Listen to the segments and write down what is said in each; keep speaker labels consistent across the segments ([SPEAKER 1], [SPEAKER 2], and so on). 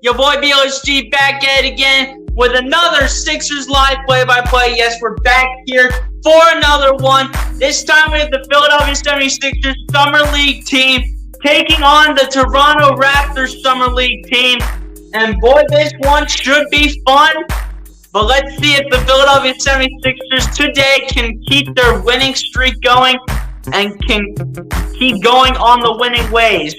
[SPEAKER 1] Your boy BLSG back at it again with another Sixers live play-by-play. Yes, we're back here for another one. This time we have the Philadelphia 76ers Summer League team taking on the Toronto Raptors Summer League team. And boy, this one should be fun. But let's see if the Philadelphia 76ers today can keep their winning streak going and can keep going on the winning ways.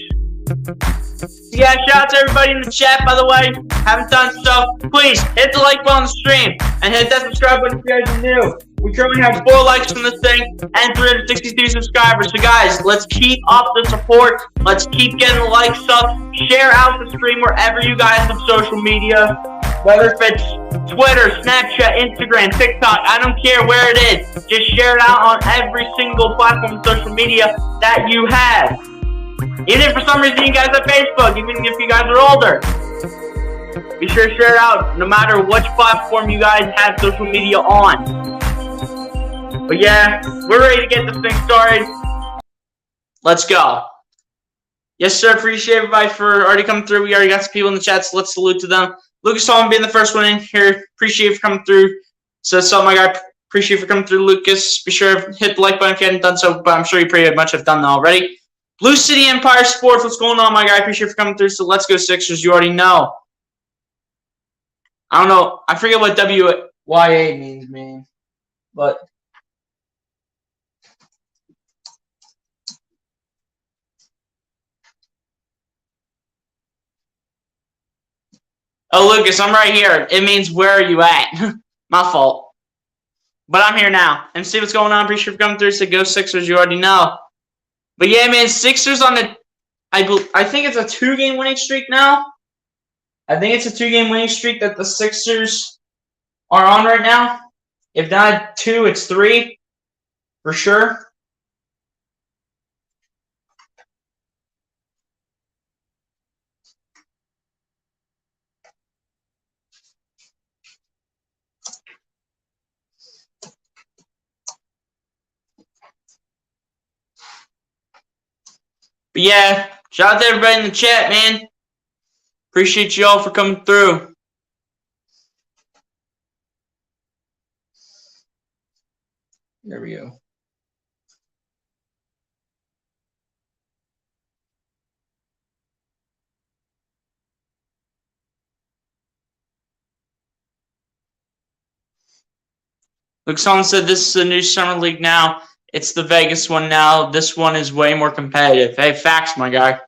[SPEAKER 1] Yeah, shout out to everybody in the chat, by the way. Haven't done so, please hit the like button on the stream and hit that subscribe button if you guys are new. We currently have 4 likes from this thing and 362 subscribers. So guys, let's keep up the support. Let's keep getting the likes up. Share out the stream wherever you guys have social media. Whether if it's Twitter, Snapchat, Instagram, TikTok, I don't care where it is. Just share it out on every single platform of social media that you have. Even if for some reason you guys have Facebook, even if you guys are older, be sure to share it out no matter which platform you guys have social media on. But yeah, we're ready to get this thing started. Let's go. Yes, sir. Appreciate everybody for already coming through. We already got some people in the chat, so let's salute to them. Lucas Solomon being the first one in here. Appreciate you for coming through. So, my guy, appreciate you for coming through, Lucas. Be sure to hit the like button if you hadn't done so, but I'm sure you pretty much have done that already. Blue City Empire Sports, what's going on, my guy? Appreciate you for coming through. So, let's go Sixers. You already know. I don't know. I forget what WYA means, man. But oh, Lucas, I'm right here. It means where are you at? My fault. But I'm here now. And see what's going on. Appreciate you for coming through. So go Sixers. You already know. But yeah, man, Sixers on the I think it's a 2-game winning streak now. I think it's a 2-game winning streak that the Sixers are on right now. If not 2, it's 3 for sure. But yeah, shout out to everybody in the chat, man. Appreciate you all for coming through. There we go. Look, someone said this is the new Summer League now. It's the Vegas one now. This one is way more competitive. Hey, facts, my guy.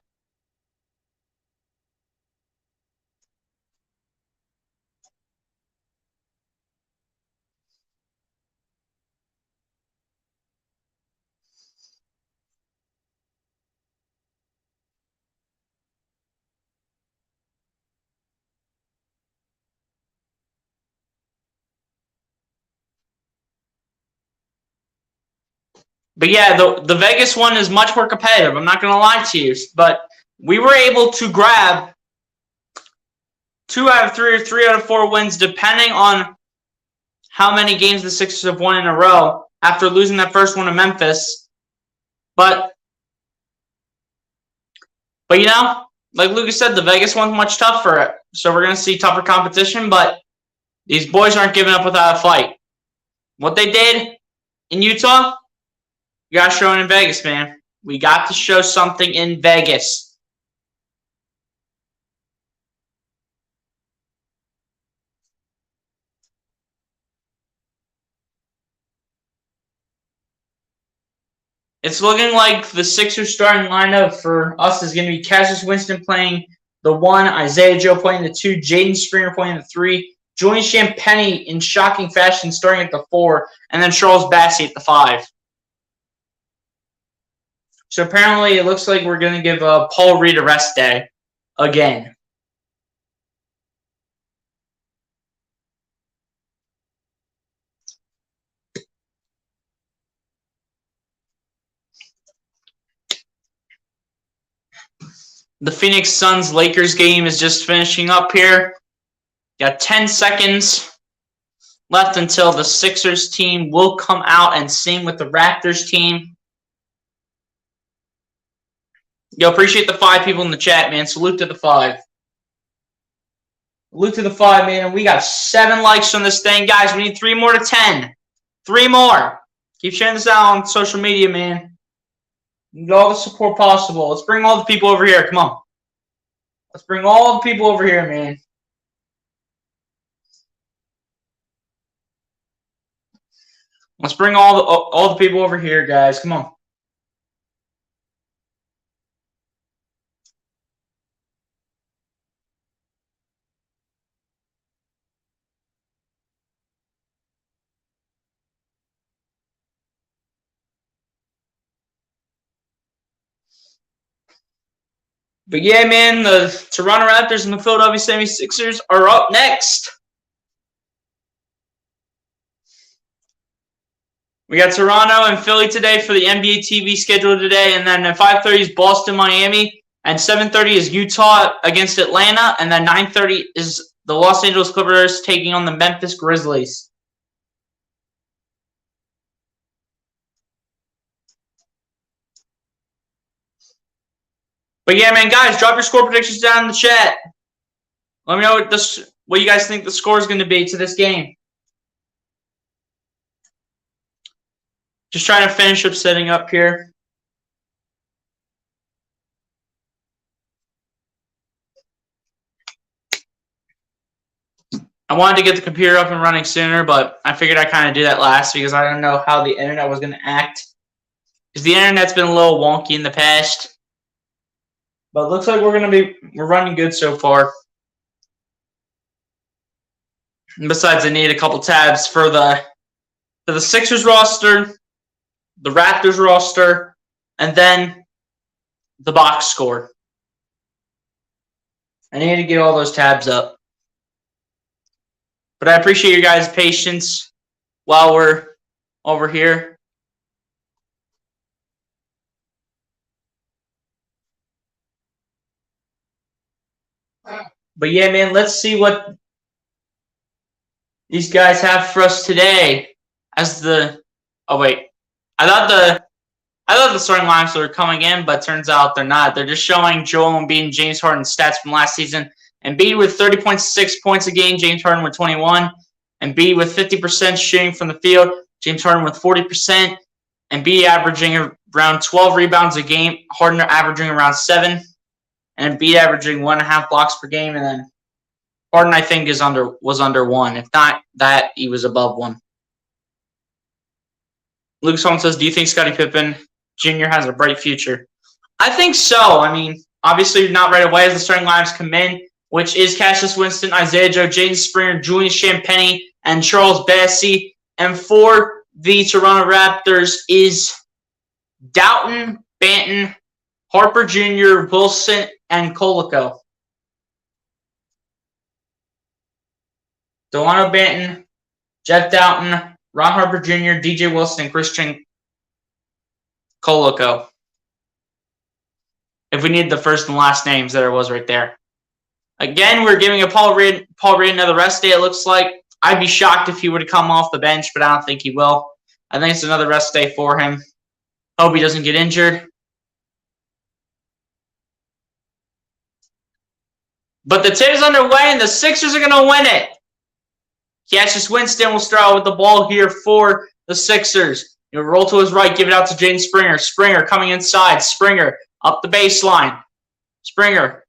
[SPEAKER 1] But yeah, the Vegas one is much more competitive. I'm not going to lie to you. But we were able to grab 2 out of 3 or 3 out of 4 wins, depending on how many games the Sixers have won in a row after losing that first one to Memphis. But you know, like Lucas said, the Vegas one's much tougher. So we're going to see tougher competition. But these boys aren't giving up without a fight. What they did in Utah, you got to show it in Vegas, man. We got to show something in Vegas. It's looking like the Sixers starting lineup for us is going to be Cassius Winston playing the 1, Isaiah Joe playing the 2, Jaden Springer playing the 3, Julian Champagnie in shocking fashion starting at the 4, and then Charles Bassey at the 5. So apparently it looks like we're going to give Paul Reed a rest day again. The Phoenix Suns-Lakers game is just finishing up here. Got 10 seconds left until the Sixers team will come out and sing with the Raptors team. Yo, appreciate the 5 people in the chat, man. Salute to the 5. Luke to the 5, man. And we got 7 likes on this thing. Guys, we need 3 more to 10. 3 more. Keep sharing this out on social media, man. Need all the support possible. Let's bring all the people over here. Come on. Let's bring all the people over here, man. Let's bring all the people over here, guys. Come on. But yeah, man, the Toronto Raptors and the Philadelphia 76ers are up next. We got Toronto and Philly today for the NBA TV schedule today, and then at 5:30 is Boston, Miami, and 7:30 is Utah against Atlanta, and then 9:30 is the Los Angeles Clippers taking on the Memphis Grizzlies. But yeah, man, guys, drop your score predictions down in the chat. Let me know what you guys think the score is going to be to this game. Just trying to finish up setting up here. I wanted to get the computer up and running sooner, but I figured I'd kind of do that last because I don't know how the internet was going to act. Because the internet's been a little wonky in the past. But it looks like we're running good so far. And besides, I need a couple tabs for the Sixers roster, the Raptors roster, and then the box score. I need to get all those tabs up. But I appreciate your guys' patience while we're over here. But yeah, man, let's see what these guys have for us today. I thought the starting lineups were coming in, but turns out they're not. They're just showing Joel Embiid and James Harden's stats from last season. Embiid with 30.6 points a game, James Harden with 21. Embiid with 50% shooting from the field, James Harden with 40%. Embiid averaging around 12 rebounds a game, Harden averaging around 7. And Embiid averaging 1.5 blocks per game, and then Harden, I think, was under 1. If not that, he was above 1. Lucas Holmes says, do you think Scottie Pippen Jr. has a bright future? I think so. I mean, obviously not right away as the starting lineups come in, which is Cassius Winston, Isaiah Joe, Jaden Springer, Julian Champagnie, and Charles Bassey. And for the Toronto Raptors is Doughton, Banton, Harper Jr., Wilson, and Colico. Delano Banton, Jeff Doughton, Ron Harper Jr., DJ Wilson, and Christian Colico. If we need the first and last names, there it was right there. Again, we're giving Paul Reed another rest day, it looks like. I'd be shocked if he would come off the bench, but I don't think he will. I think it's another rest day for him. Hope he doesn't get injured. But the tip is underway, and the Sixers are going to win it. Cassius Winston will start out with the ball here for the Sixers. He'll roll to his right, give it out to Jaden Springer. Springer coming inside. Springer up the baseline. Springer.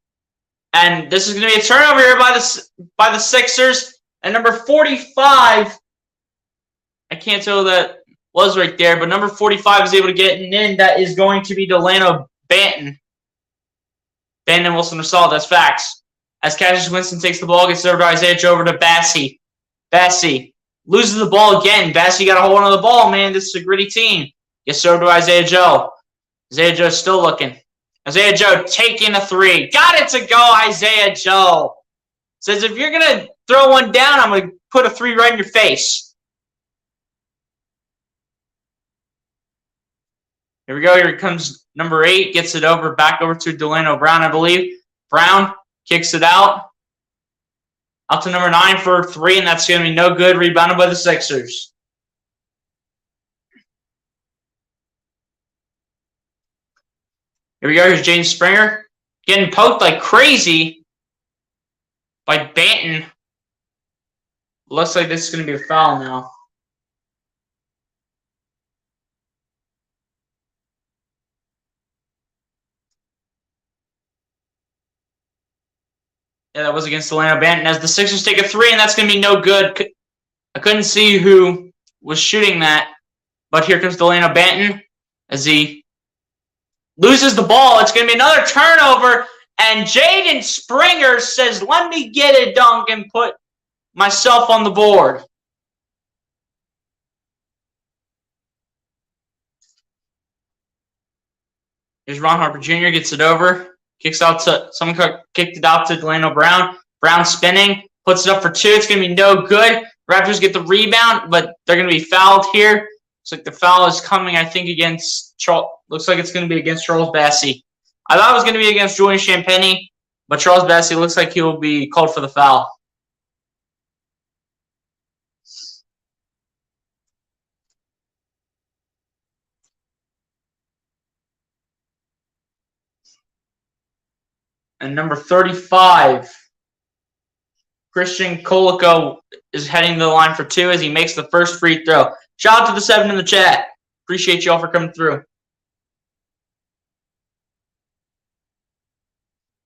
[SPEAKER 1] And this is going to be a turnover here by the Sixers. And number 45, I can't tell who that was right there, but number 45 is able to get an in. That is going to be Delano Banton. Banton and Wilson are solid. That's facts. As Cassius Winston takes the ball, gets over to Isaiah Joe, over to Bassey. Bassey loses the ball again. Bassey got a hold on the ball, man. This is a gritty team. Gets over to Isaiah Joe. Isaiah Joe still looking. Isaiah Joe taking a 3. Got it to go, Isaiah Joe. Says, if you're going to throw one down, I'm going to put a 3 right in your face. Here we go. Here comes number 8. Gets it over, back over to Delano Brown, I believe. Brown kicks it out. Out to number 9 for 3, and that's going to be no good. Rebounded by the Sixers. Here we go. Here's Jaden Springer. Getting poked like crazy. by Banton. Looks like this is going to be a foul now. Yeah, that was against Delano Banton. As the Sixers take a three, and that's going to be no good. I couldn't see who was shooting that, but here comes Delano Banton as he loses the ball. It's going to be another turnover, and Jaden Springer says, let me get a dunk and put myself on the board. Here's Ron Harper Jr. gets it over. Kicks out to someone kicked it out to Delano Brown. Brown spinning, puts it up for two. It's going to be no good. Raptors get the rebound, but they're going to be fouled here. Looks like the foul is coming, I think, against Charles. Looks like it's going to be against Charles Bassey. I thought it was going to be against Julian Champagnie, but Charles Bassey looks like he will be called for the foul. And number 35, Christian Colico, is heading to the line for two as he makes the first free throw. Shout out to the 7 in the chat. Appreciate you all for coming through.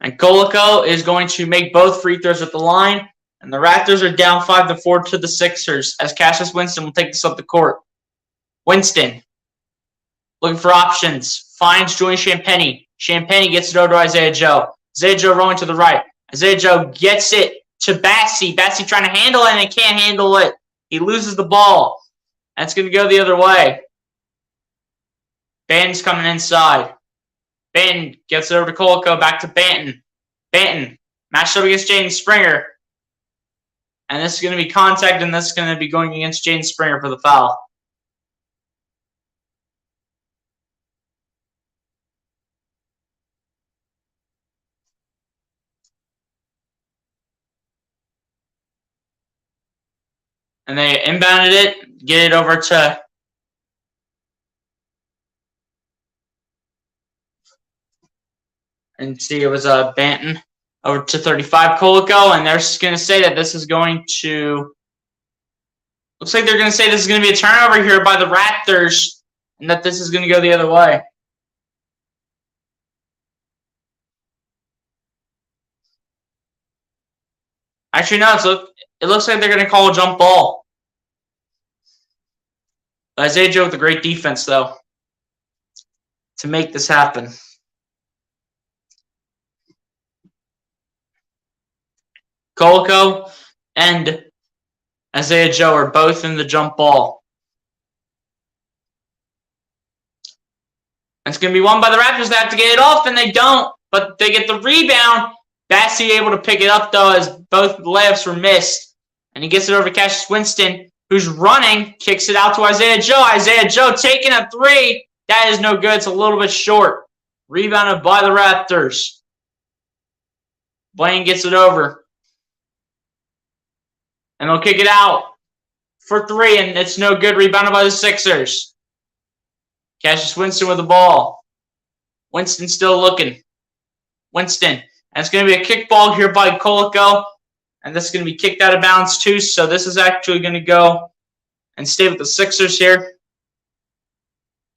[SPEAKER 1] And Colico is going to make both free throws at the line. And the Raptors are down 5-4 to the Sixers as Cassius Winston will take this up the court. Winston, looking for options, finds Julian Champagnie. Champagnie gets it over to Isaiah Joe. Isaiah Joe rolling to the right. Isaiah Joe gets it to Bassey. Bassey trying to handle it, and he can't handle it. He loses the ball. That's going to go the other way. Banton's coming inside. Banton gets it over to Colico, back to Banton. Banton matched up against Jaden Springer. And this is going to be contact, and this is going to be going against Jaden Springer for the foul. And they inbounded it, get it over to and see it was Banton over to 35 Colico, and they're going to say that this is going to looks like they're going to say this is going to be a turnover here by the Raptors, and that this is going to go the other way. Actually, no, it looks like they're going to call a jump ball. Isaiah Joe with a great defense, though, to make this happen. Colico and Isaiah Joe are both in the jump ball. It's going to be won by the Raptors. They have to get it off, and they don't, but they get the rebound. Bassey able to pick it up, though, as both layups were missed. And he gets it over to Cassius Winston, who's running, kicks it out to Isaiah Joe. Isaiah Joe taking a three. That is no good. It's a little bit short. Rebounded by the Raptors. Blaine gets it over. And they'll kick it out for three, and it's no good. Rebounded by the Sixers. Cassius Winston with the ball. Winston still looking. Winston. And it's going to be a kick ball here by Colico. And this is going to be kicked out of bounds too. So this is actually going to go and stay with the Sixers here.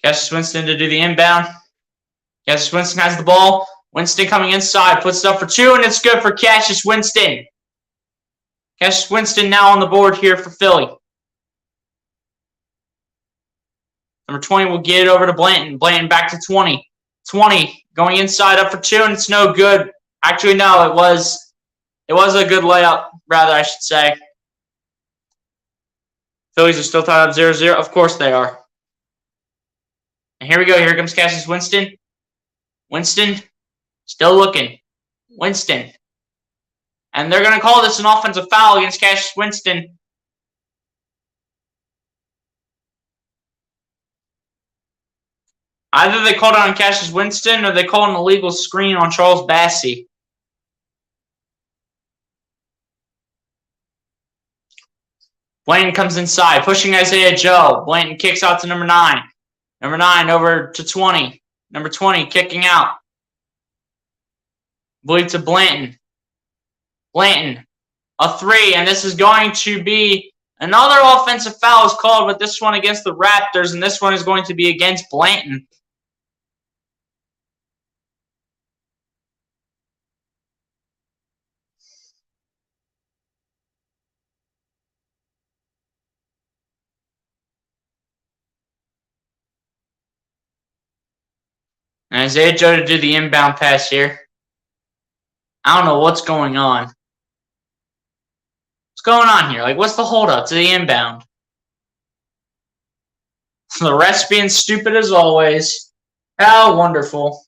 [SPEAKER 1] Cassius Winston to do the inbound. Cassius Winston has the ball. Winston coming inside. Puts it up for two, and it's good for Cassius Winston. Cassius Winston now on the board here for Philly. Number 20 will get it over to Blanton. Blanton back to 20. 20 going inside up for two, and it's no good. Actually, no, it was a good layup, rather, I should say. Phillies are still tied up 0-0. Of course they are. And here we go. Here comes Cassius Winston. Winston still looking. Winston. And they're going to call this an offensive foul against Cassius Winston. Either they called it on Cassius Winston or they called an illegal screen on Charles Bassey. Blanton comes inside, pushing Isaiah Joe. Blanton kicks out to number 9. Number 9 over to 20. Number 20 kicking out. Believe to Blanton. Blanton a 3, and this is going to be another offensive foul is called, but this one against the Raptors, and this one is going to be against Blanton. And Isaiah Joe to do the inbound pass here. I don't know what's going on. What's going on here? Like, what's the holdup to the inbound? The refs being stupid as always. How wonderful.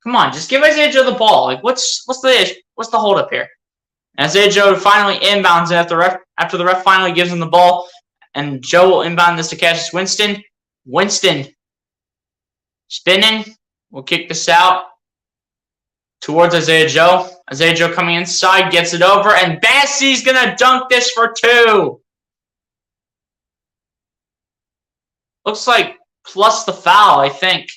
[SPEAKER 1] Come on, just give Isaiah Joe the ball. Like, what's the holdup here? And Isaiah Joe finally inbounds it after the ref finally gives him the ball. And Joe will inbound this to Cassius Winston. Winston spinning. We'll kick this out towards Isaiah Joe. Isaiah Joe coming inside, gets it over, and Bassey's going to dunk this for 2. Looks like plus the foul, I think.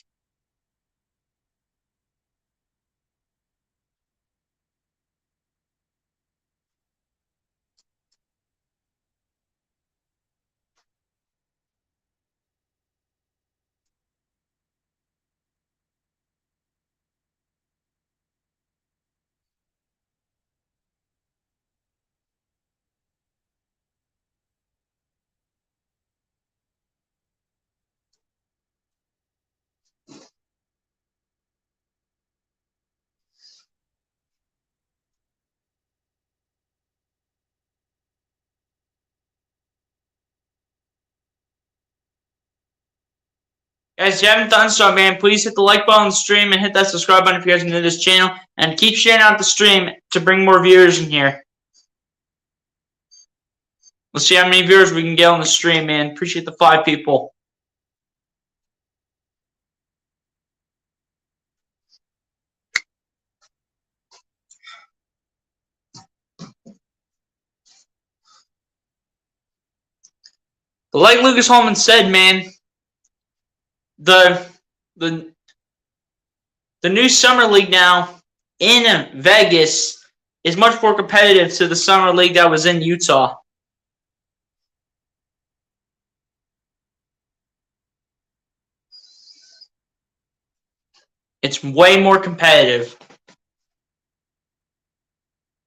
[SPEAKER 1] Guys, if you haven't done so, man, please hit the like button on the stream and hit that subscribe button if you guys are new to this channel. And keep sharing out the stream to bring more viewers in here. Let's see how many viewers we can get on the stream, man. Appreciate the 5 people. But like Lucas Holman said, man, the new summer league now in Vegas is much more competitive to the summer league that was in Utah. It's way more competitive.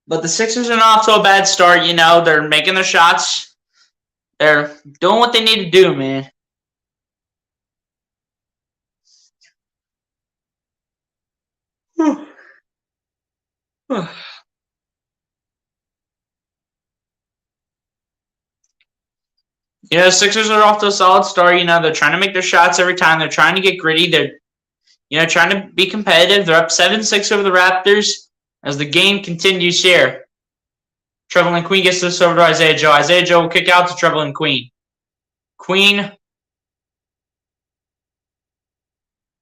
[SPEAKER 1] But the Sixers are not off to a bad start, you know. They're making their shots. They're doing what they need to do, man. You know, Sixers are off to a solid start. You know, they're trying to make their shots every time. They're trying to get gritty. They're, you know, trying to be competitive. They're up 7-6 over the Raptors as the game continues here. Trevelin Queen gets this over to Isaiah Joe. Isaiah Joe will kick out to Trevelin Queen. Queen.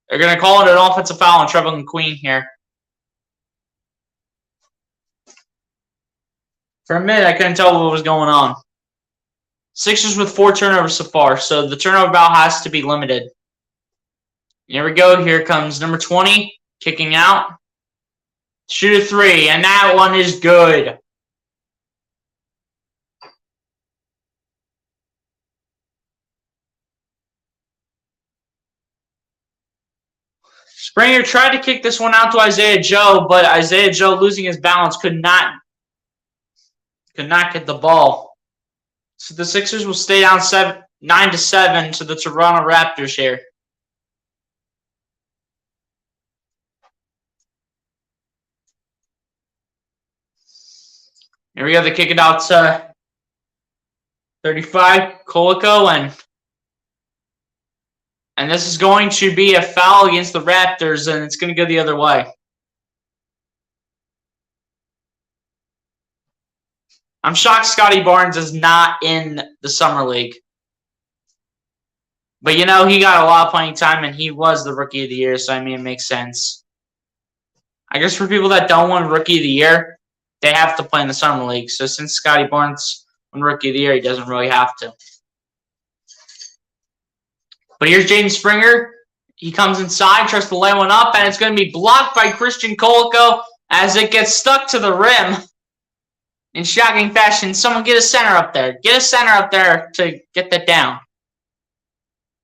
[SPEAKER 1] They're going to call it an offensive foul on Trevelin Queen here. For a minute, I couldn't tell what was going on. Sixers with 4 turnovers so far, so the turnover battle has to be limited. Here we go. Here comes number 20, kicking out. Shoot a 3, and that one is good. Springer tried to kick this one out to Isaiah Joe, but Isaiah Joe, losing his balance, could not get the ball. So the Sixers will stay down 9-7 to the Toronto Raptors here. Here we go. They kick it out to 35, Colico, and this is going to be a foul against the Raptors, and it's going to go the other way. I'm shocked Scotty Barnes is not in the Summer League. But, you know, he got a lot of playing time, and he was the Rookie of the Year, so, I mean, it makes sense. I guess for people that don't want Rookie of the Year, they have to play in the Summer League. So, since Scotty Barnes won Rookie of the Year, he doesn't really have to. But here's Jaden Springer. He comes inside, tries to lay one up, and it's going to be blocked by Christian Koloko as it gets stuck to the rim. In shocking fashion, someone get a center up there. Get a center up there to get that down.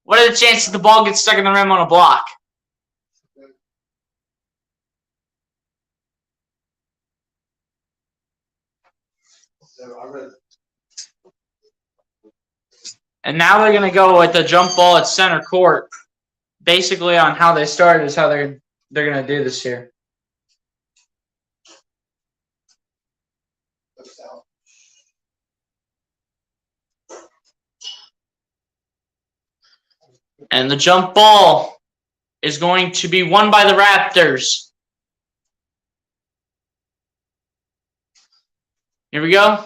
[SPEAKER 1] What are the chances the ball gets stuck in the rim on a block? And now they're going to go with the jump ball at center court. Basically, on how they started is how they're going to do this here. And the jump ball is going to be won by the Raptors. Here we go.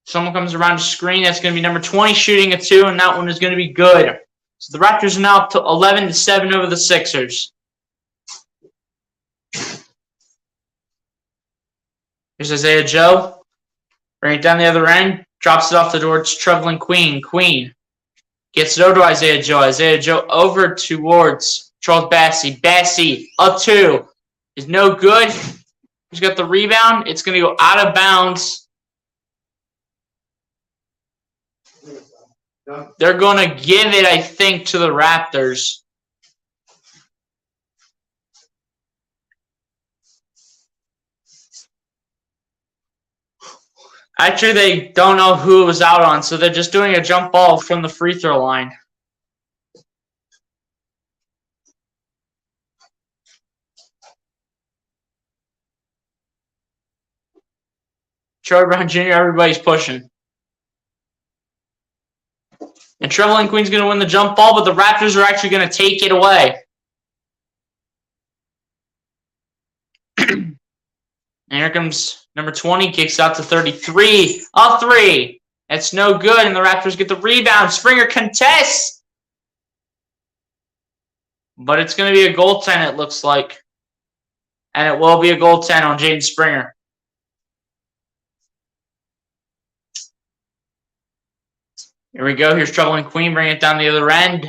[SPEAKER 1] Someone comes around the screen. That's going to be number 20 shooting a 2, and that one is going to be good. So the Raptors are now up to 11-7 over the Sixers. Here's Isaiah Joe. Bring it down the other end. Drops it off the door. It's Trevelin Queen. Queen gets it over to Isaiah Joe. Isaiah Joe over towards Charles Bassey. Bassey, a 2. Is no good. He's got the rebound. It's going to go out of bounds. They're going to give it, I think, to the Raptors. Actually, they don't know who it was out on, so they're just doing a jump ball from the free throw line. Troy Brown Jr., everybody's pushing. And Trevelin Queen's going to win the jump ball, but the Raptors are actually going to take it away. And here comes number 20, kicks out to 33. A 3. That's no good, and the Raptors get the rebound. Springer contests. But it's going to be a goaltend, it looks like. And it will be a goaltend on Jaden Springer. Here we go. Here's Trevelin Queen bringing it down the other end.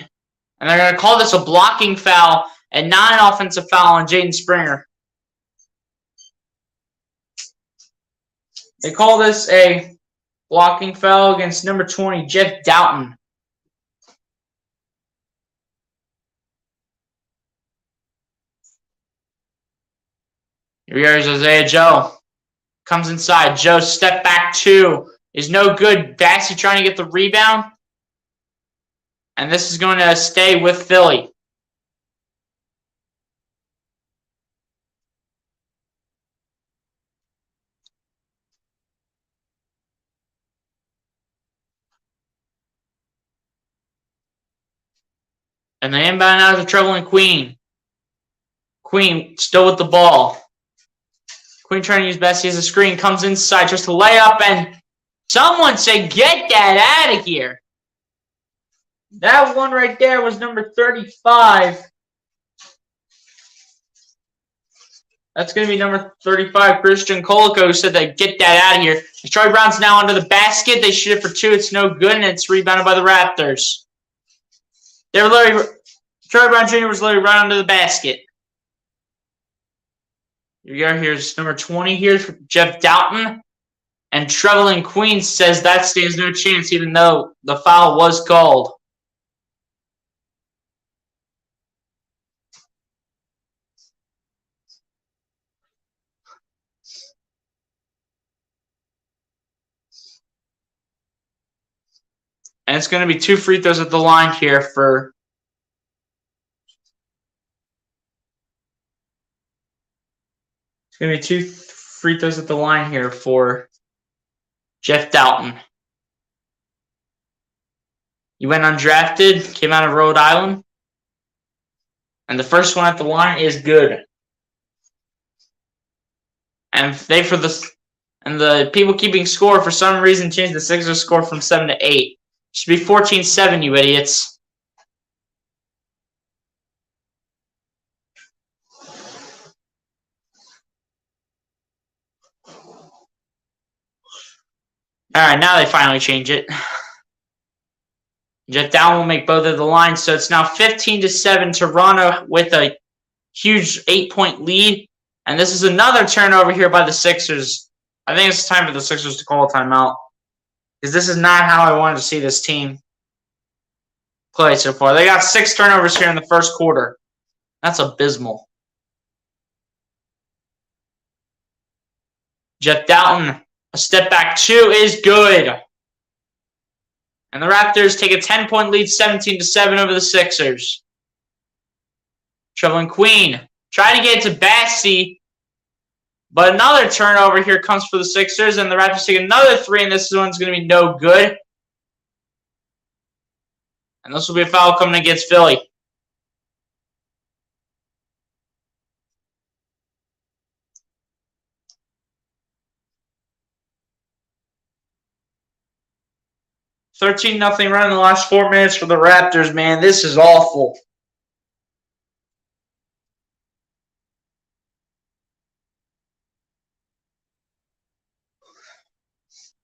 [SPEAKER 1] And they're going to call this a blocking foul and not an offensive foul on Jaden Springer. They call this a blocking foul against number 20, Jeff Doughton. Here we go. Here's Isaiah Joe. Comes inside. Joe step back 2. Is no good. Bassey trying to get the rebound. And this is going to stay with Philly. And the inbound out to Trevelin Queen. Queen still with the ball. Queen trying to use Bassey as a screen. Comes inside just to lay up, and someone said, get that out of here. That one right there was number 35. That's going to be number 35, Christian Koloko, who said that get that out of here. Troy Brown's now under the basket. They shoot it for 2. It's no good, and it's rebounded by the Raptors. They were literally, Troy Brown Jr. was literally right under the basket. Here we go. Here's number 20 here for Jeff Doughton. And Trevelin Queen says that stands no chance, even though the foul was called. And it's going to be 2 free throws at the line here for It's going to be 2 free throws at the line here for Jeff Doughton. He went undrafted, came out of Rhode Island. And the first one at the line is good. And the people keeping score for some reason changed the Sixers score from 7 to 8. Should be 14-7, you idiots. All right, now they finally change it. Jeff Dowling will make both of the lines, so it's now 15-7. Toronto with a huge 8-point lead. And this is another turnover here by the Sixers. I think it's time for the Sixers to call a timeout. Because this is not how I wanted to see this team play so far. They got 6 turnovers here in the first quarter. That's abysmal. Jeff Dalton, a step back 2 is good. And the Raptors take a 10-point lead, 17-7 over the Sixers. Traveling Queen, trying to get it to Bassey. But another turnover here comes for the Sixers, and the Raptors take another 3, and this one's going to be no good. And this will be a foul coming against Philly. $13-0 run in the last 4 minutes for the Raptors, man. This is awful.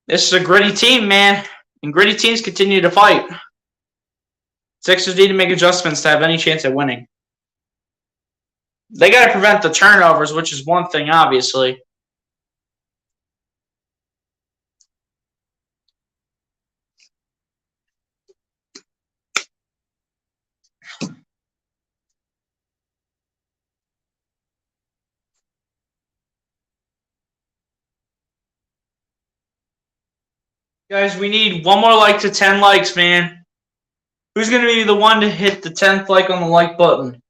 [SPEAKER 1] This is a gritty team, man. And gritty teams continue to fight. Sixers need to make adjustments to have any chance at winning. They got to prevent the turnovers, which is one thing, obviously. Guys, we need one more like to 10 likes, man. Who's going to be the one to hit the 10th like on the like button?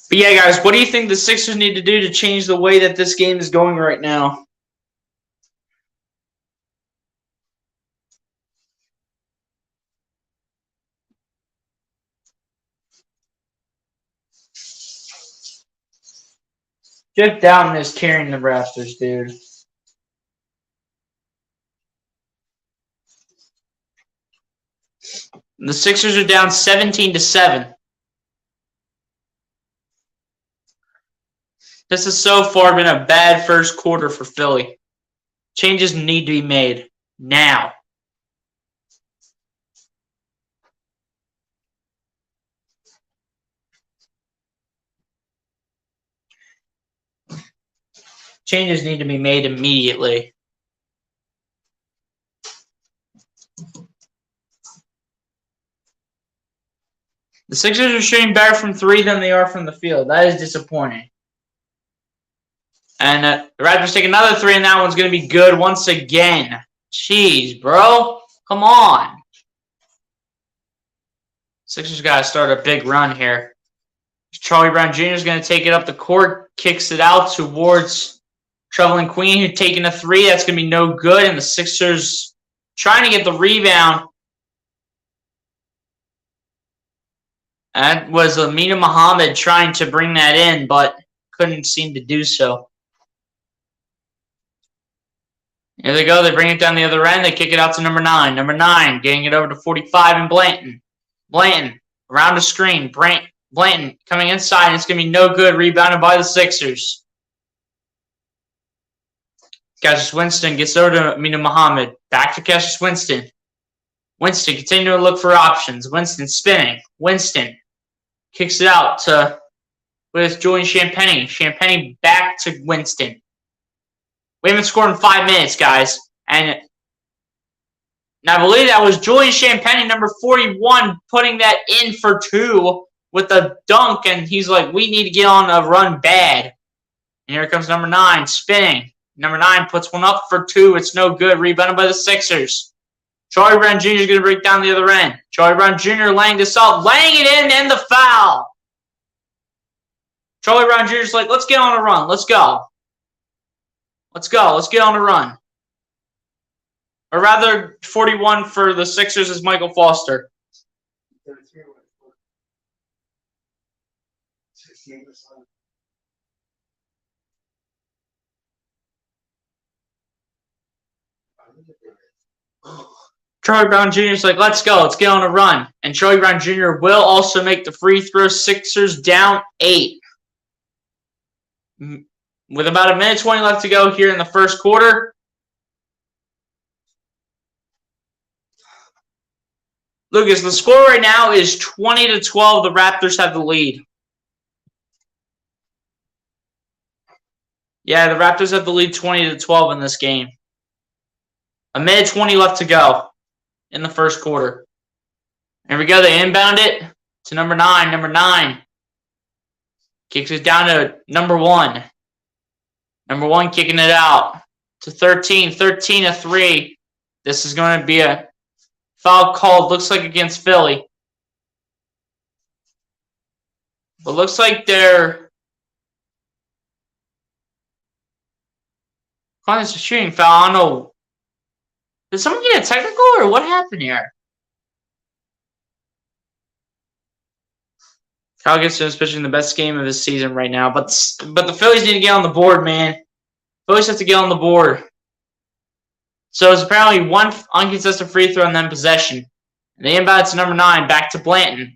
[SPEAKER 1] But yeah, guys, what do you think the Sixers need to do to change the way that this game is going right now? Jeff Dowden is carrying the Raptors, dude. The Sixers are down 17-7. This has so far been a bad first quarter for Philly. Changes need to be made now. Changes need to be made immediately. The Sixers are shooting better from 3 than they are from the field. That is disappointing. And the Raptors take another 3, and that one's going to be good once again. Jeez, bro. Come on. Sixers got to start a big run here. Charlie Brown Jr. is going to take it up the court, kicks it out towards Traveling Queen, who's taking a 3. That's going to be no good, and the Sixers trying to get the rebound. That was Amina Muhammad trying to bring that in, but couldn't seem to do so. Here they go. They bring it down the other end. They kick it out to number 9. Number 9 getting it over to 45 and Blanton. Blanton around the screen. Blanton coming inside. And it's going to be no good. Rebounded by the Sixers. Cassius Winston gets over to Amina Muhammad. Back to Cassius Winston. Winston continuing to look for options. Winston spinning. Winston kicks it out to with Julian Champagnie. Champagnie back to Winston. We haven't scored in 5 minutes, guys. And I believe that was Julian Champagnie, number 41, putting that in for 2 with a dunk. And he's like, we need to get on a run bad. And here comes number 9, spinning. Number 9 puts one up for 2. It's no good. Rebounded by the Sixers. Charlie Brown Jr. is going to break down the other end. Charlie Brown Jr. laying this up, laying it in, and the foul. Charlie Brown Jr. is like, let's get on a run. Let's go. Let's go. Let's get on a run. Or rather, 41 for the Sixers is Michael Foster. Charlie Brown Jr. is like, let's go. Let's get on a run. And Charlie Brown Jr. will also make the free throw. Sixers down 8. With about a minute 20 left to go here in the first quarter. Lucas, the score right now is 20-12. The Raptors have the lead. Yeah, the Raptors have the lead 20-12 in this game. A minute 20 left to go in the first quarter. Here we go. They inbound it to number 9. Number 9 kicks it down to number 1. Number 1 kicking it out to 13. 13 a 3. This is going to be a foul called, looks like, against Philly. But looks like they're calling this a shooting foul. I don't know. Did someone get a technical or what happened here? Kyle Gibson is pitching the best game of his season right now. But the Phillies need to get on the board, man. Phillies have to get on the board. So it's apparently 1 uncontested free throw and then possession. And they inbound to number 9, back to Blanton.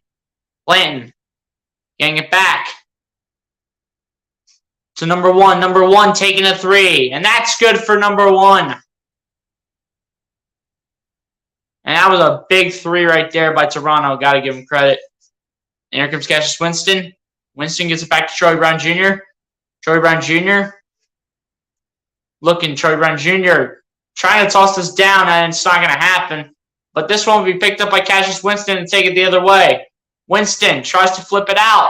[SPEAKER 1] Blanton getting it back to number 1. Number 1 taking a 3. And that's good for number 1. And that was a big 3 right there by Toronto. Got to give him credit. And here comes Cassius Winston. Winston gets it back to Charlie Brown Jr. Charlie Brown Jr. Looking, Charlie Brown Jr. trying to toss this down, and it's not going to happen. But this one will be picked up by Cassius Winston and take it the other way. Winston tries to flip it out.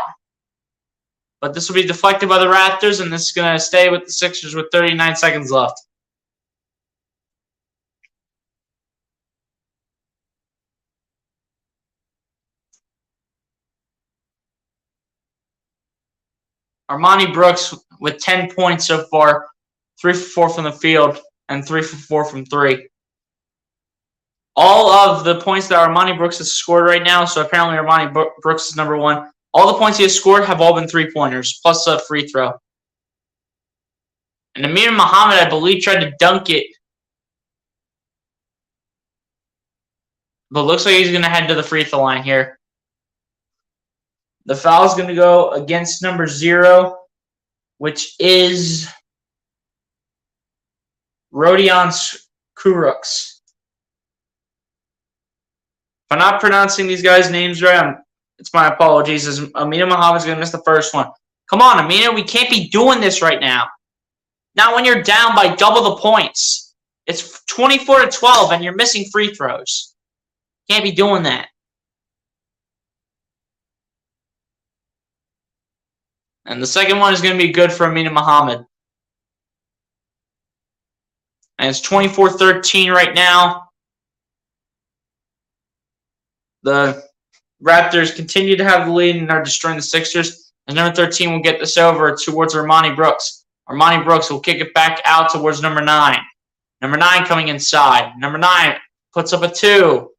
[SPEAKER 1] But this will be deflected by the Raptors, and this is going to stay with the Sixers with 39 seconds left. Armani Brooks with 10 points so far, 3 for 4 from the field, and 3 for 4 from 3. All of the points that Armani Brooks has scored right now, so apparently Armani Brooks is number 1. All the points he has scored have all been 3-pointers, plus a free throw. And Amir Muhammad, I believe, tried to dunk it. But looks like he's going to head to the free throw line here. The foul is going to go against number 0, which is Rodion Kurucs. If I'm not pronouncing these guys' names right, it's my apologies. As Amina Muhammad's going to miss the first one. Come on, Amina. We can't be doing this right now. Not when you're down by double the points. It's 24-12, and you're missing free throws. Can't be doing that. And the second one is going to be good for Amina Muhammad. And it's 24-13 right now. The Raptors continue to have the lead and are destroying the Sixers. As number 13 will get this over towards Armani Brooks. Armani Brooks will kick it back out towards number 9. Number 9 coming inside. Number 9 puts up a 2.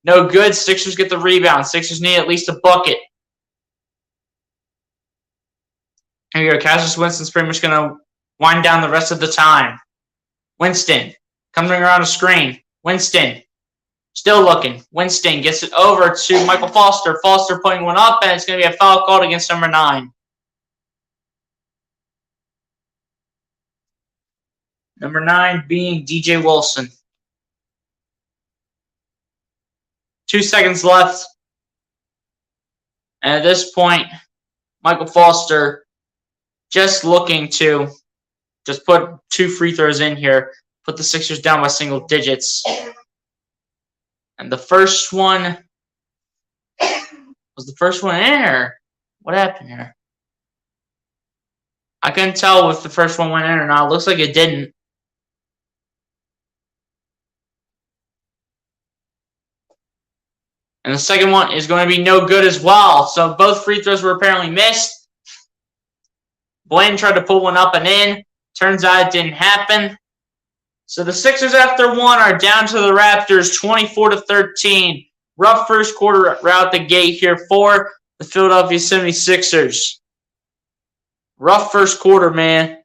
[SPEAKER 1] No good. Sixers get the rebound. Sixers need at least a bucket. Here we go. Cassius Winston's pretty much going to wind down the rest of the time. Winston coming around the screen. Winston still looking. Winston gets it over to Michael Foster. Foster putting one up, and it's going to be a foul called against number 9. Number 9 being DJ Wilson. 2 seconds left. And at this point, Michael Foster just looking to just put 2 free throws in here. Put the Sixers down by single digits. And the first one, was the first one in or what happened here? I couldn't tell if the first one went in or not. It looks like it didn't. And the second one is going to be no good as well. So both free throws were apparently missed. Blaine tried to pull one up and in. Turns out it didn't happen. So the Sixers, after one, are down to the Raptors, 24-13. Rough first quarter right out the gate here for the Philadelphia 76ers. Rough first quarter, man.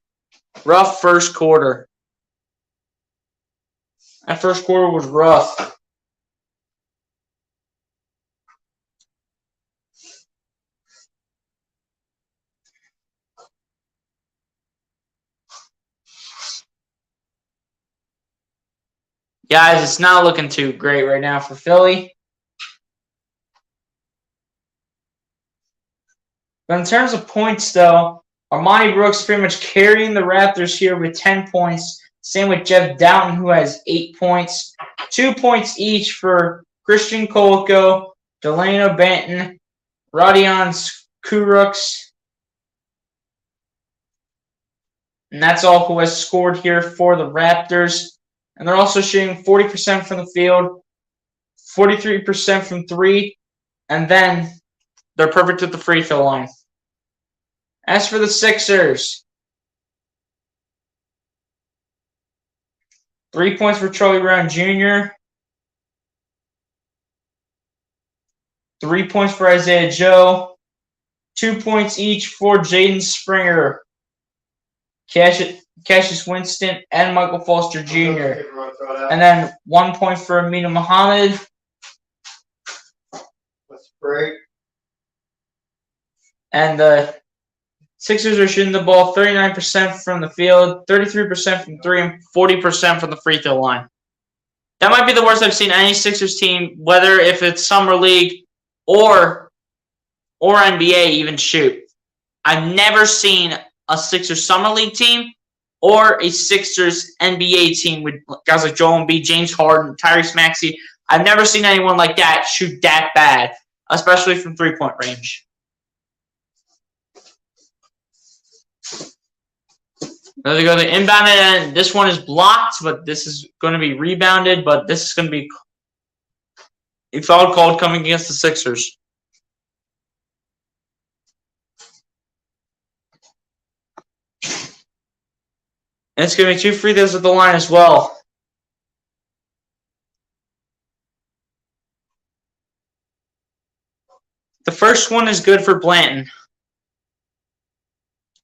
[SPEAKER 1] Rough first quarter. That first quarter was rough. Guys, it's not looking too great right now for Philly. But in terms of points, though, Armani Brooks pretty much carrying the Raptors here with 10 points. Same with Jeff Doughton, who has 8 points. 2 points each for Christian Koloko, Delano Banton, Rodion Kurucs. And that's all who has scored here for the Raptors. And they're also shooting 40% from the field, 43% from three, and then they're perfect at the free throw line. As for the Sixers, 3 points for Charlie Brown Jr., 3 points for Isaiah Joe, 2 points each for Jaden Springer, Cassius Winston, and Michael Foster Jr. And then 1 point for Amina Muhammad.
[SPEAKER 2] That's great.
[SPEAKER 1] And the Sixers are shooting the ball 39% from the field, 33% from three, and 40% from the free throw line. That might be the worst I've seen any Sixers team, whether if it's Summer League or NBA, even shoot. I've never seen a Sixers Summer League team or a Sixers NBA team with guys like Joel Embiid, James Harden, Tyrese Maxey. I've never seen anyone like that shoot that bad, especially from three-point range. There they go. They inbounded, and this one is blocked, but this is going to be rebounded, but this is going to be a foul called coming against the Sixers. And it's going to be 2 free throws at the line as well. The first one is good for Blanton.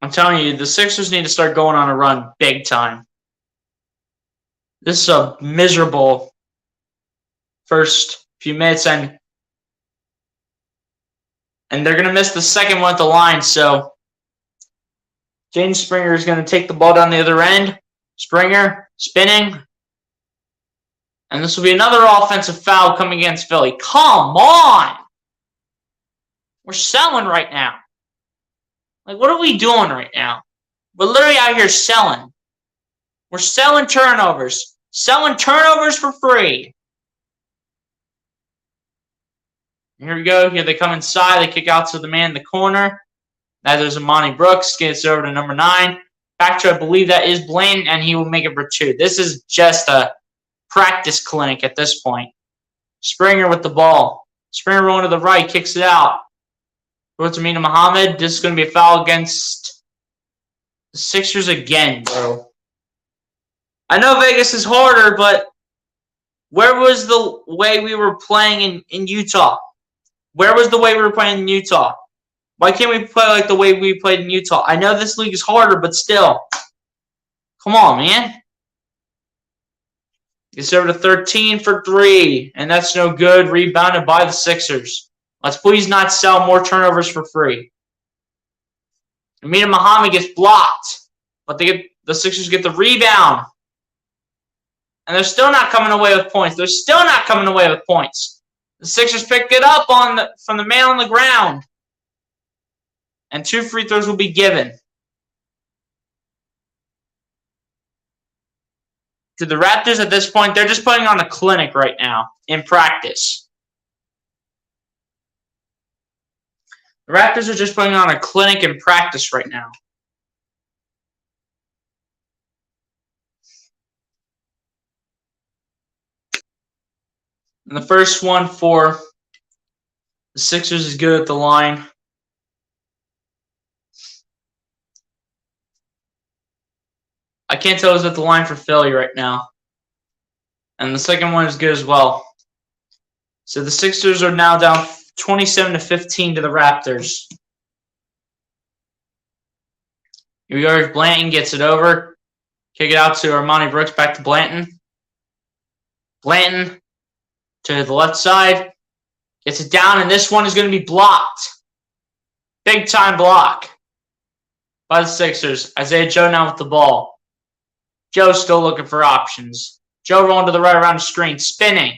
[SPEAKER 1] I'm telling you, the Sixers need to start going on a run big time. This is a miserable first few minutes, and they're going to miss the second one at the line, so Jaden Springer is going to take the ball down the other end. Springer spinning. And this will be another offensive foul coming against Philly. Come on! We're selling right now. Like, what are we doing right now? We're literally out here selling. We're selling turnovers. Selling turnovers for free. Here we go. Here they come inside. They kick out to the man in the corner. Now there's Amani Brooks. Gets over to number 9. Back to, I believe that is Blaine, and he will make it for 2. This is just a practice clinic at this point. Springer with the ball. Springer rolling to the right. Kicks it out. Towards Amina Muhammad. This is going to be a foul against the Sixers again, bro. I know Vegas is harder, but where was the way we were playing in Utah? Where was the way we were playing in Utah? Why can't we play like the way we played in Utah? I know this league is harder, but still. Come on, man. Gets over to 13 for 3, and that's no good. Rebounded by the Sixers. Let's please not sell more turnovers for free. Amina Muhammad gets blocked, but the Sixers get the rebound. And they're still not coming away with points. They're still not coming away with points. The Sixers pick it up from the man on the ground. And 2 free throws will be given. To the Raptors at this point, they're just putting on a clinic right now in practice. The Raptors are just putting on a clinic in practice right now. And the first one for the Sixers is good at the line. I can't tell who's at the line for Philly right now. And the second one is good as well. So the Sixers are now down 27-15 to the Raptors. Here we go. Blanton gets it over. Kick it out to Armani Brooks. Back to Blanton. Blanton to the left side. Gets it down, and this one is going to be blocked. Big time block by the Sixers. Isaiah Joe now with the ball. Joe still looking for options. Joe rolling to the right around the screen, spinning.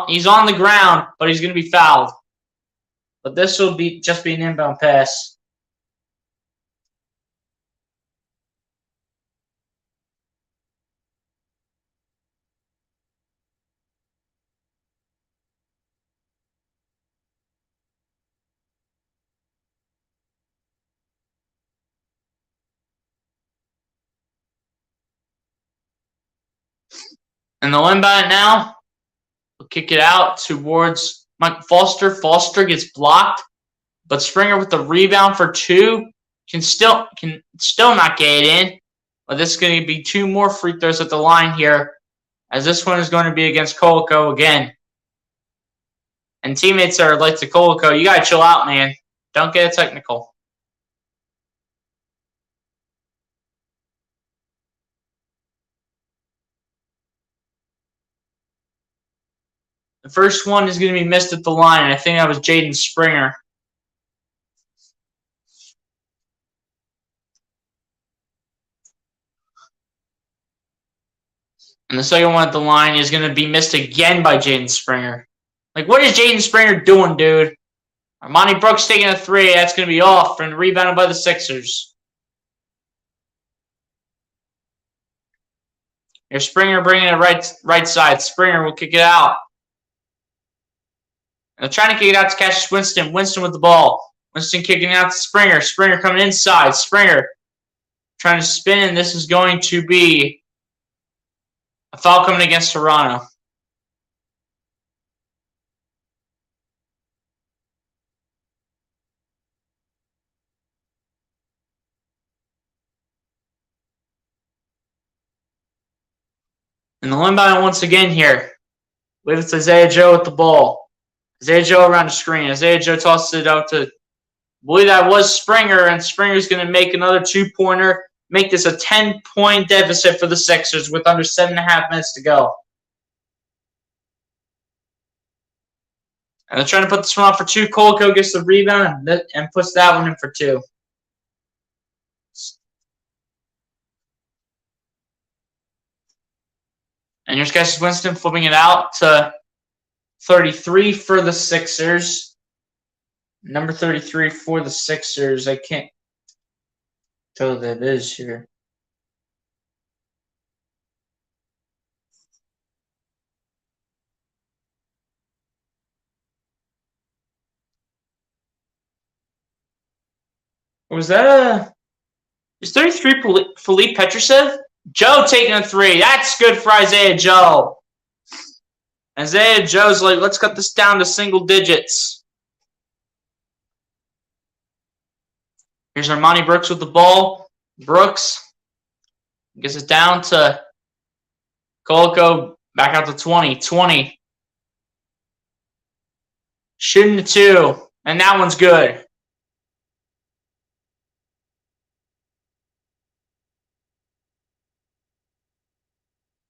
[SPEAKER 1] He's on the ground, but he's going to be fouled. But this will be just be an inbound pass. And they'll inbound it now. We'll kick it out towards Mike Foster. Foster gets blocked, but Springer with the rebound for two can still not get it in. But this is going to be two more free throws at the line here, as this one is going to be against Colico again. And teammates are like to Colico, you got to chill out, man. Don't get a technical. The first one is going to be missed at the line, and I think that was Jaden Springer. And the second one at the line is going to be missed again by Jaden Springer. Like, what is Jaden Springer doing, dude? Armani Brooks taking a three. That's going to be off and rebounded by the Sixers. Here's Springer bringing it right side. Springer will kick it out. And they're trying to kick it out to Cassius Winston. Winston with the ball. Winston kicking it out to Springer. Springer coming inside. Springer trying to spin. And this is going to be a foul coming against Toronto. And the inbound once again here. We have Isaiah Joe with the ball. Isaiah Joe around the screen. Isaiah Joe tosses it out to, I believe that was Springer, and Springer's going to make another two-pointer, make this a 10-point deficit for the Sixers with under 7.5 minutes to go. And they're trying to put this one on for two. Colico gets the rebound and puts that one in for two. And here's Cassius Winston flipping it out to 33 for the Sixers. Number 33 for the Sixers. I can't tell who that is here. Was that is 33 Philippe Petrusev? Joe taking a three. That's good for Isaiah Joe. Isaiah Joe's like, let's cut this down to single digits. Here's Armani Brooks with the ball. Brooks gets it down to Colico. Back out to 20. 20. Shooting the two. And that one's good.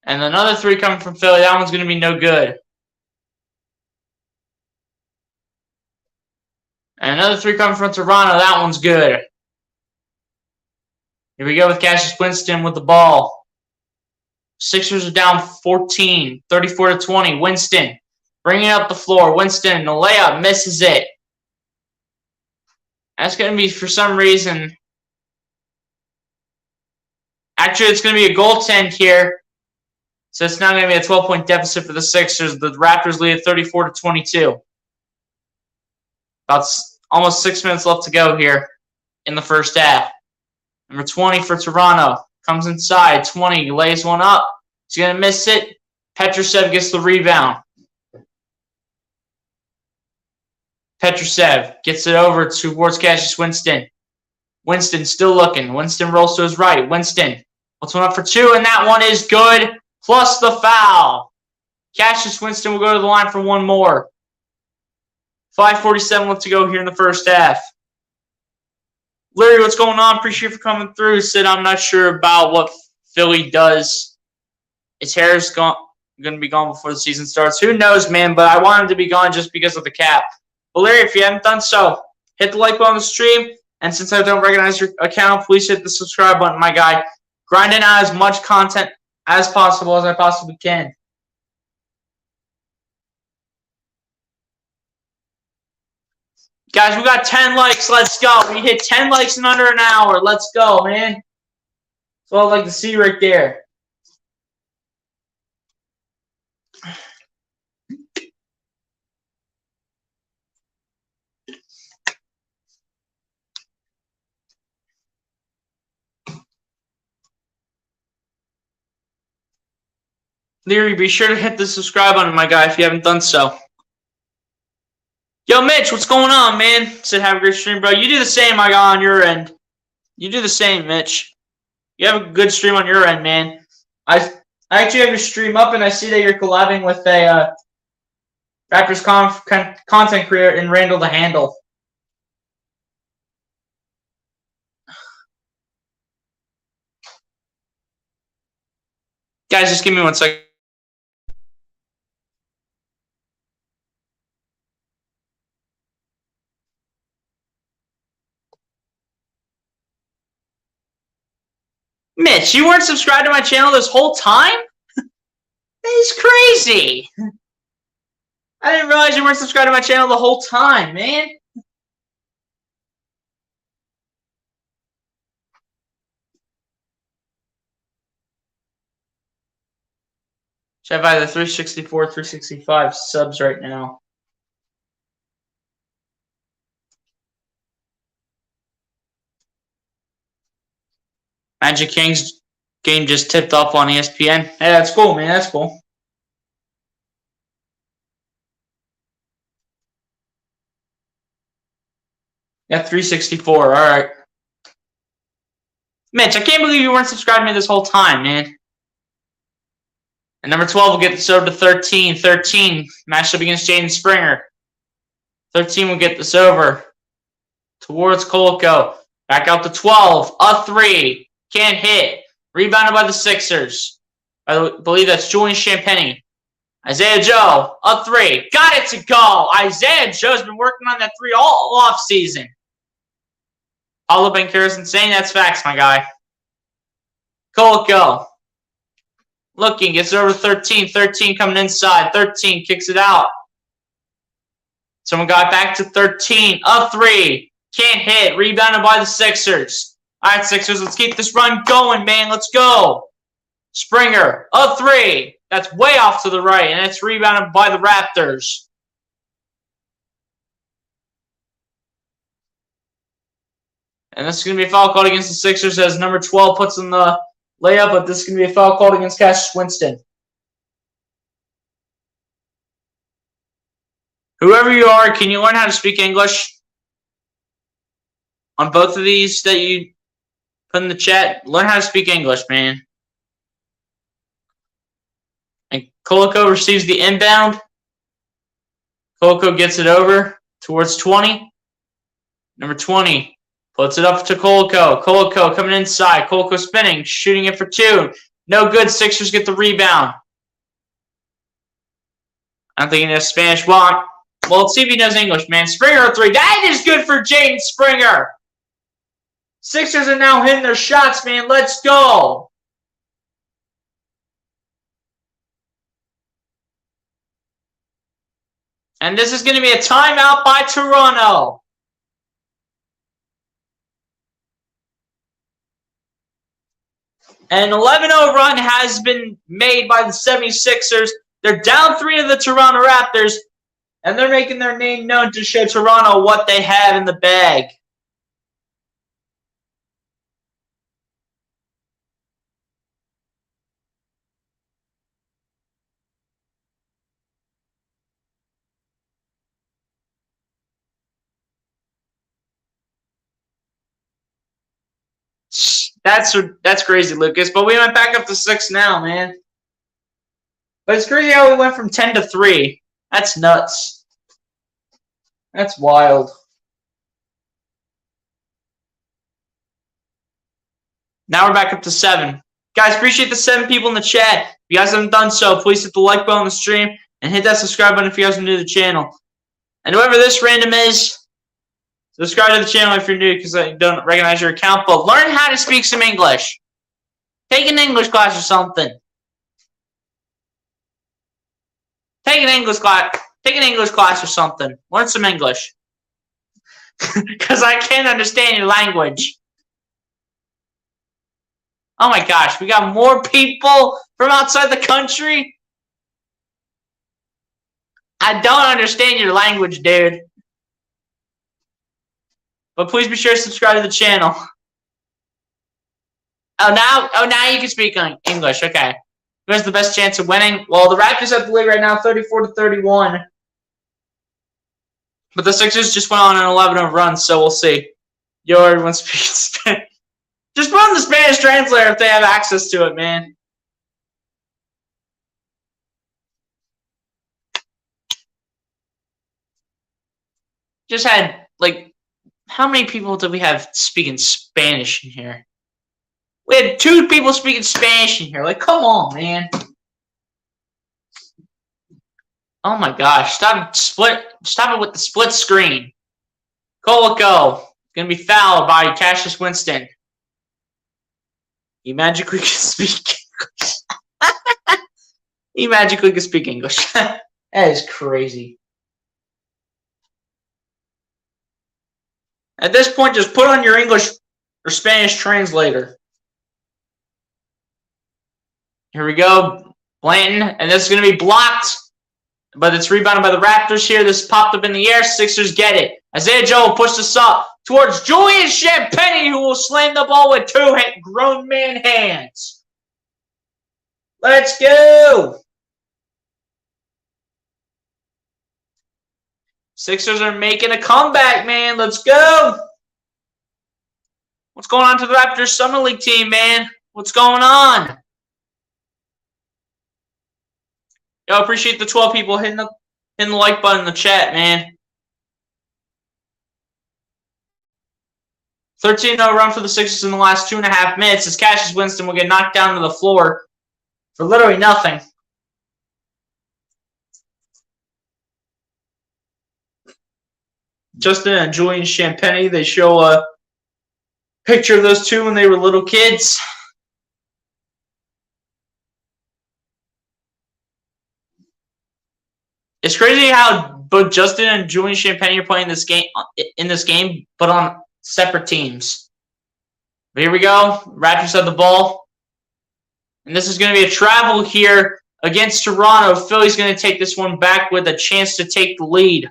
[SPEAKER 1] And another three coming from Philly. That one's going to be no good. And another three coming from Toronto. That one's good. Here we go with Cassius Winston with the ball. Sixers are down 14, 34-20. Winston bringing up the floor. Winston, the layup, misses it. That's going to be, for some reason, actually, it's going to be a goaltend here. So it's not going to be a 12-point deficit for the Sixers. The Raptors lead at 34-22. About almost 6 minutes left to go here in the first half. Number 20 for Toronto comes inside. 20 lays one up. He's going to miss it. Petrusev gets the rebound. Petrusev gets it over towards Cassius Winston. Winston still looking. Winston rolls to his right. Winston puts one up for two, and that one is good. Plus the foul. Cassius Winston will go to the line for one more. 5:47 left to go here in the first half. Larry, what's going on? Appreciate you for coming through. Said I'm not sure about what Philly does. His hair is going to be gone before the season starts. Who knows, man? But I want him to be gone just because of the cap. But Larry, if you haven't done so, hit the like button on the stream. And since I don't recognize your account, please hit the subscribe button, my guy. Grinding out as much content as possible as I possibly can. Guys, we got 10 likes. Let's go. We hit 10 likes in under an hour. Let's go, man. That's what I'd like to see right there. Leary, be sure to hit the subscribe button, my guy, if you haven't done so. Yo, Mitch, what's going on, man? Said have a great stream, bro. You do the same, my guy, on your end. You do the same, Mitch. You have a good stream on your end, man. I actually have your stream up, and I see that you're collabing with a Raptors content creator in Randall the Handle. Guys, just give me 1 second. Mitch, you weren't subscribed to my channel this whole time? That is crazy. I didn't realize you weren't subscribed to my channel the whole time, man. Should have either 364 365 subs right now. Magic Kings game just tipped off on ESPN. Hey, that's cool, man. That's cool. Yeah, 364. All right. Mitch, I can't believe you weren't subscribed to me this whole time, man. And number 12 will get this over to 13. 13, matched up against Jaden Springer. 13 will get this over towards Koloko. Back out to 12. A 3. Can't hit. Rebounded by the Sixers. I believe that's Julian Champagny. Isaiah Joe. A 3. Got it to go. Isaiah Joe's been working on that 3 all off season. Paulo Bankeras saying that's facts, my guy. Koloko. Looking, gets over 13. 13 coming inside. 13 kicks it out. Someone got back to 13. A 3. Can't hit. Rebounded by the Sixers. All right, Sixers, let's keep this run going, man. Let's go. Springer. A 3. That's way off to the right, and it's rebounded by the Raptors. And this is going to be a foul called against the Sixers as number 12 puts in the layup, but this is going to be a foul called against Cassius Winston. Whoever you are, can you learn how to speak English? On both of these that you put in the chat, learn how to speak English, man. And Koloko receives the inbound. Koloko gets it over towards 20. Number 20 puts it up to Koloko. Koloko coming inside. Koloko spinning, shooting it for 2. No good. Sixers get the rebound. I'm thinking of Spanish. Well, let's see if he knows English, man. Springer 3. That is good for Jaden Springer. Sixers are now hitting their shots, man. Let's go. And this is going to be a timeout by Toronto. An 11-0 run has been made by the 76ers. They're down 3 to the Toronto Raptors, and they're making their name known to show Toronto what they have in the bag. That's crazy, Lucas. But we went back up to 6 now, man. But it's crazy how we went from 10 to 3. That's nuts. That's wild. Now we're back up to 7. Guys, appreciate the 7 people in the chat. If you guys haven't done so, please hit the like button on the stream and hit that subscribe button if you guys are new to the channel. And whoever this random is, subscribe to the channel if you're new because I don't recognize your account. But learn how to speak some English. Take an English class or something. Take an English class. Take an English class or something. Learn some English. Because I can't understand your language. Oh my gosh, we got more people from outside the country? I don't understand your language, dude. But please be sure to subscribe to the channel. Oh, now you can speak English. Okay. Who has the best chance of winning? Well, the Raptors have the lead right now, 34-31. But the Sixers just went on an 11-0 run, so we'll see. Yo, everyone speaks Spanish. Just put on the Spanish translator if they have access to it, man. Just had, like, how many people did we have speaking Spanish in here? We had 2 people speaking Spanish in here. Like, come on, man. Oh my gosh. Stop it with the split screen. Colico. Gonna be fouled by Cassius Winston. He magically can speak English. He magically can speak English. That is crazy. At this point, just put on your English or Spanish translator. Here we go. Blanton, and this is going to be blocked, but it's rebounded by the Raptors here. This popped up in the air. Sixers get it. Isaiah Joe will push this up towards Julian Champagnie, who will slam the ball with 2 grown man hands. Let's go. Sixers are making a comeback, man. Let's go. What's going on to the Raptors Summer League team, man? What's going on? Yo, appreciate the 12 people hitting the like button in the chat, man. 13-0 run for the Sixers in the last 2.5 minutes as Cassius Winston will get knocked down to the floor for literally nothing. Justin and Julian Champagnie, they show a picture of those 2 when they were little kids. It's crazy how both Justin and Julian Champagnie are playing this game but on separate teams. But here we go. Raptors have the ball. And this is going to be a travel here against Toronto. Philly's going to take this one back with a chance to take the lead.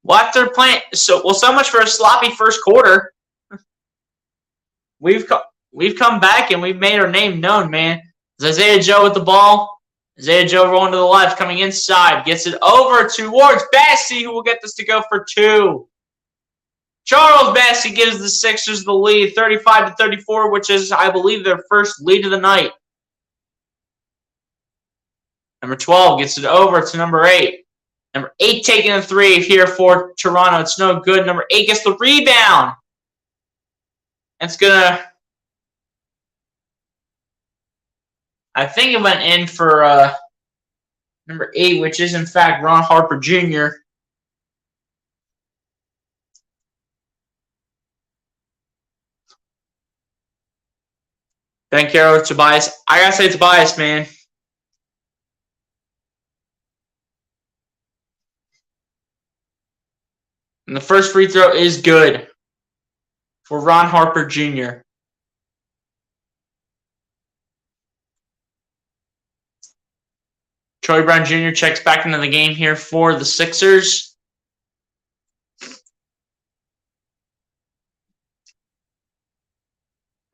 [SPEAKER 1] Well, after playing, so much for a sloppy first quarter. We've come back and we've made our name known, man. It's Isaiah Joe with the ball. Isaiah Joe rolling to the left, coming inside, gets it over towards Bassey, who will get this to go for 2. Charles Bassey gives the Sixers the lead, 35-34, which is, I believe, their first lead of the night. Number 12 gets it over to number 8. Number 8 taking a 3 here for Toronto. It's no good. Number 8 gets the rebound. It's going to... I think it went in for number 8, which is, in fact, Ron Harper Jr. Banchero, Tobias. I got to say Tobias, man. And the first free throw is good for Ron Harper Jr. Troy Brown Jr. checks back into the game here for the Sixers.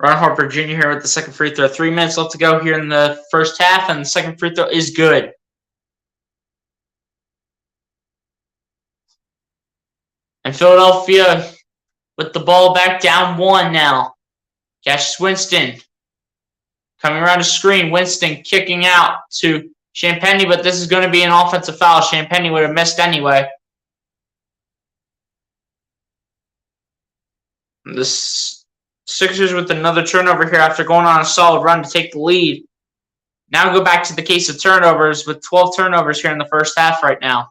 [SPEAKER 1] Ron Harper Jr. here with the second free throw. 3 minutes left to go here in the first half, and the second free throw is good. And Philadelphia with the ball back down 1 now. Cassius Winston coming around the screen. Winston kicking out to Champagnie, but this is going to be an offensive foul. Champagnie would have missed anyway. The Sixers with another turnover here after going on a solid run to take the lead. Now go back to the case of turnovers with 12 turnovers here in the first half right now.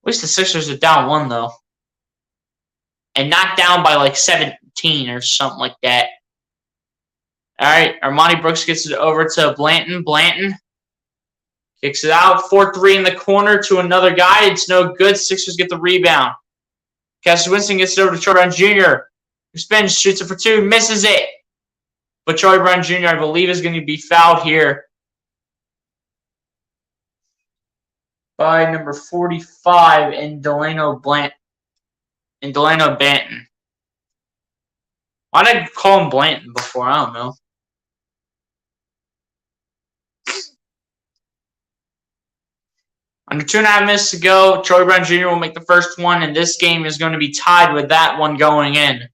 [SPEAKER 1] At least the Sixers are down 1, though. And not down by like 17 or something like that. All right, Armani Brooks gets it over to Blanton. Blanton kicks it out. 4-3 in the corner to another guy. It's no good. Sixers get the rebound. Cassius Winston gets it over to Troy Brown Jr., who spins, shoots it for 2, misses it. But Troy Brown Jr., I believe, is going to be fouled here by number 45 in Delano Banton. Why did I call him Blanton before? I don't know. Under 2.5 minutes to go, Troy Brown Jr. will make the first one, and this game is going to be tied with that one going in.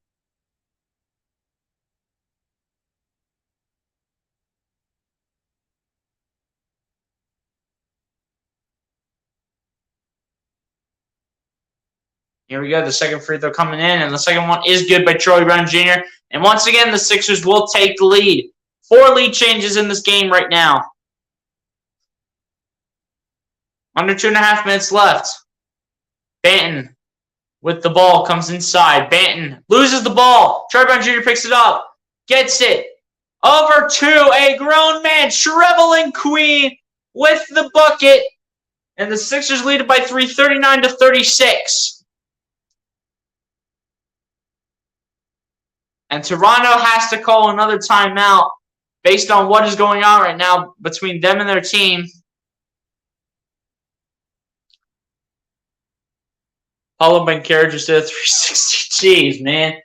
[SPEAKER 1] Here we go. The second free throw coming in, and the second one is good by Troy Brown Jr. And once again, the Sixers will take the lead. 4 lead changes in this game right now. Under 2.5 minutes left. Banton with the ball comes inside. Banton loses the ball. Troy Brown Jr. picks it up. Gets it. Over to a grown man, shriveling queen with the bucket. And the Sixers lead it by 3, 39-36. And Toronto has to call another timeout based on what is going on right now between them and their team. Paulo Banchero just did a 360. Jeez, man.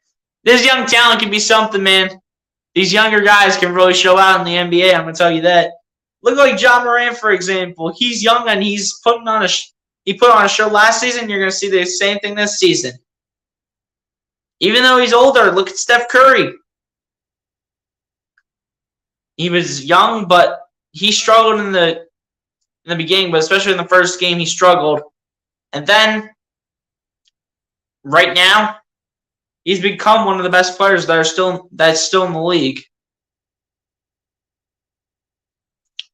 [SPEAKER 1] This young talent can be something, man. These younger guys can really show out in the NBA, I'm going to tell you that. Look like Ja Morant, for example. He's young and he put on a show last season. You're going to see the same thing this season. Even though he's older, look at Steph Curry. He was young, but he struggled in the beginning, but especially in the first game, he struggled. And then, right now, he's become one of the best players that's still in the league.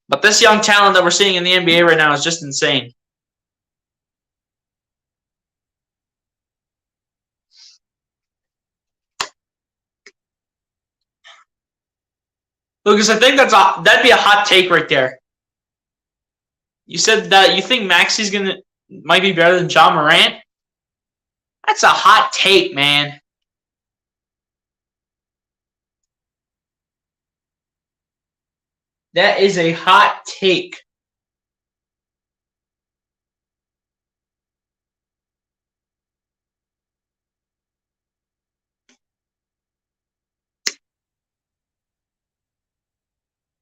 [SPEAKER 1] But this young talent that we're seeing in the NBA right now is just insane. Lucas, I think that'd be a hot take right there. You said that you think Maxi's might be better than Ja Morant? That's a hot take, man. That is a hot take.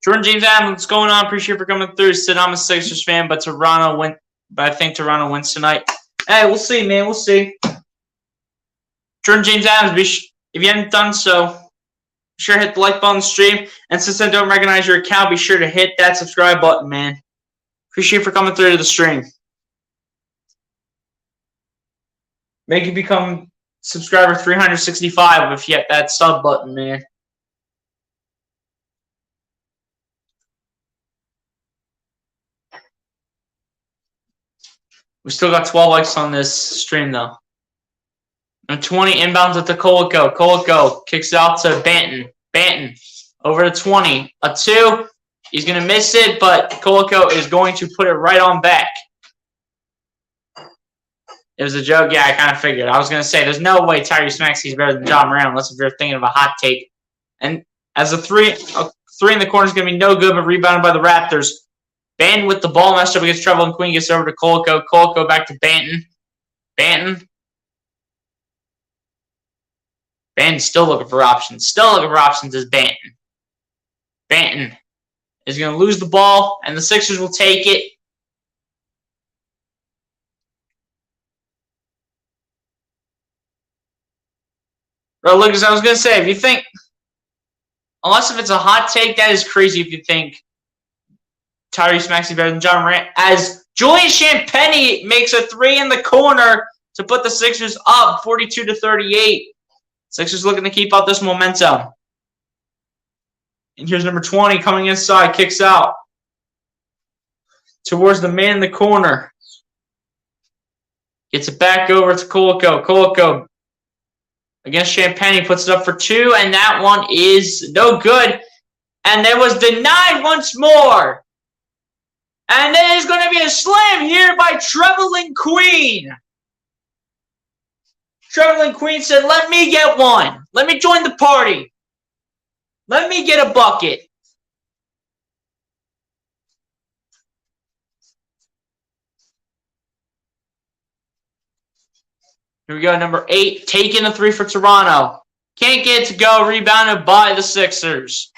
[SPEAKER 1] Jordan James Adams, what's going on? Appreciate you for coming through. Said I'm a Sixers fan, but I think Toronto wins tonight. Hey, we'll see, man. We'll see. Jordan James Adams, if you haven't done so, be sure to hit the like button on the stream. And since I don't recognize your account, be sure to hit that subscribe button, man. Appreciate you for coming through to the stream. Make you become subscriber 365 if you hit that sub button, man. We still got 12 likes on this stream, though. And 20 inbounds at the Koloko. Koloko kicks out to Banton. Banton over to 20. A 2. He's going to miss it, but Koloko is going to put it right on back. It was a joke. Yeah, I kind of figured. I was going to say, there's no way Tyrese Maxey's better than Ja Morant unless if you're thinking of a hot take. And as a 3 in the corner is going to be no good, but rebounded by the Raptors. Banton with the ball messed up against Trevor and Queen, gets over to Koloko. Koloko back to Banton. Banton still looking for options. Still looking for options is Banton. Banton is going to lose the ball, and the Sixers will take it. Bro, Lucas, I was going to say, if you think, unless if it's a hot take, that is crazy if you think Tyrese Maxey better than Ja Morant, as Julian Champagnie makes a 3 in the corner to put the Sixers up 42-38. Sixers looking to keep up this momentum. And here's number 20 coming inside, kicks out towards the man in the corner. Gets it back over to Koloko. Koloko against Champagnie puts it up for 2, and that one is no good. And it was denied once more. And it is going to be a slam here by Traveling Queen. Traveling Queen said, let me get one. Let me join the party. Let me get a bucket. Here we go, number 8, taking a 3 for Toronto. Can't get it to go, rebounded by the Sixers.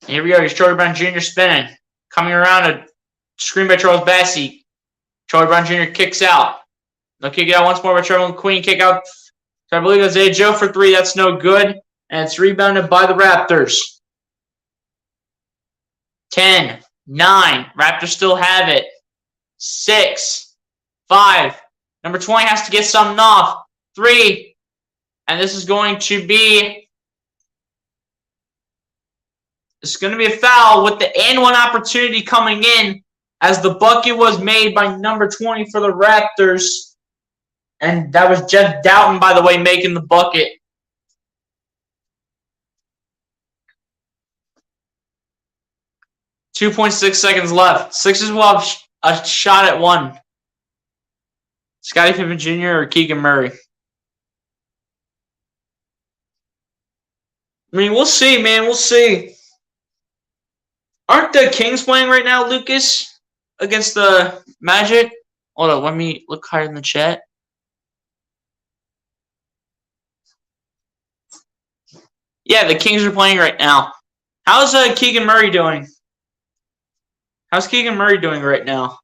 [SPEAKER 1] Here we go, here's Charlie Brown Jr. spinning. Coming around, a screen by Charles Bassey. Charlie Brown Jr. kicks out. They'll kick it out once more by Traveling Queen. Kick out, so I believe it's Isaiah Joe for 3. That's no good. And it's rebounded by the Raptors. 10, 9. Raptors still have it. 6, 5. Number 20 has to get something off. 3. And this is going to be... It's going to be a foul with the and one opportunity coming in as the bucket was made by number 20 for the Raptors. And that was Jeff Doughton, by the way, making the bucket. .6 seconds left. Sixers will have a shot at 1. Scottie Pippen Jr. or Keegan Murray? I mean, we'll see, man. We'll see. Aren't the Kings playing right now, Lucas, against the Magic? Hold on, let me look higher in the chat. Yeah, the Kings are playing right now. How's Keegan Murray doing? How's Keegan Murray doing right now?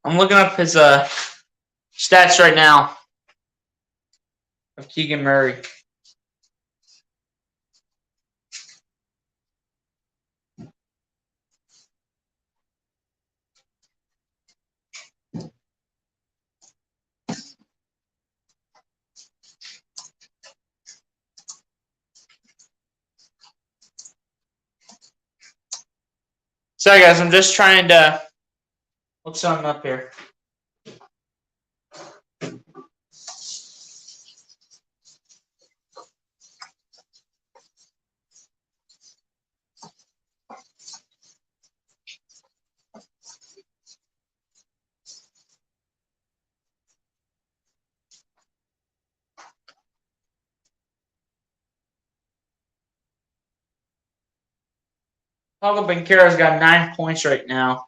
[SPEAKER 1] I'm looking up his stats right now of Keegan Murray. Sorry, guys. I'm just trying to look something up here. Paolo Banchero's got 9 points right now.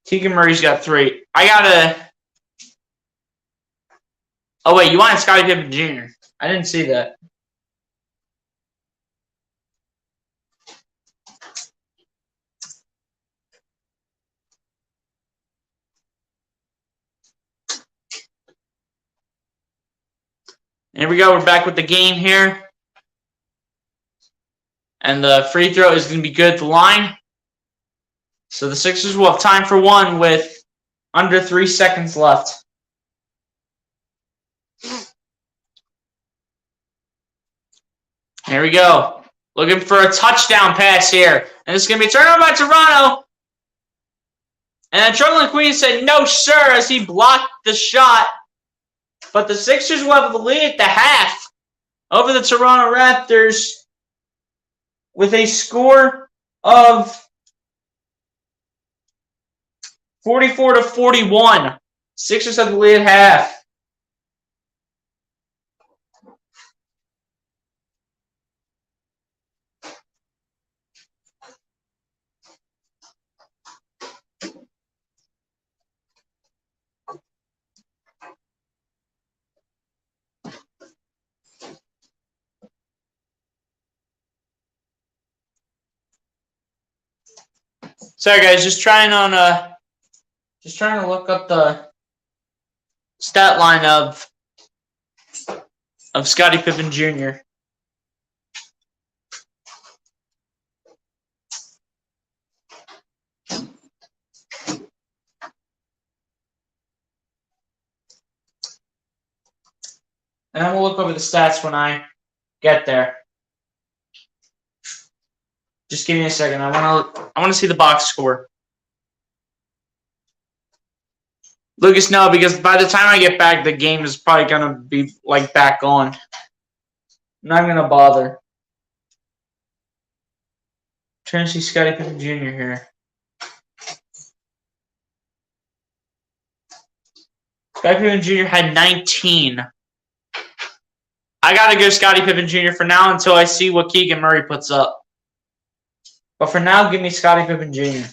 [SPEAKER 1] Keegan Murray's got 3. I gotta... Oh, wait, you wanted Scottie Pippen Jr. I didn't see that. Here we go. We're back with the game here. And the free throw is going to be good at the line. So the Sixers will have time for 1 with under 3 seconds left. Here we go. Looking for a touchdown pass here. And it's going to be turned over by Toronto. And then Traveling Queen said, no, sir, as he blocked the shot. But the Sixers will have the lead at the half over the Toronto Raptors with a score of 44-41. Sixers have the lead at half. Sorry, guys, just trying to look up the stat line of Scottie Pippen Jr. And then we'll look over the stats when I get there. Just give me a second. I wanna see the box score. Lucas, no, because by the time I get back, the game is probably gonna be like back on. I'm not even gonna bother. Trying to see Scottie Pippen Jr. here. Scottie Pippen Jr. had 19. I gotta go Scottie Pippen Jr. for now until I see what Keegan Murray puts up. But for now, give me Scottie Pippen Jr.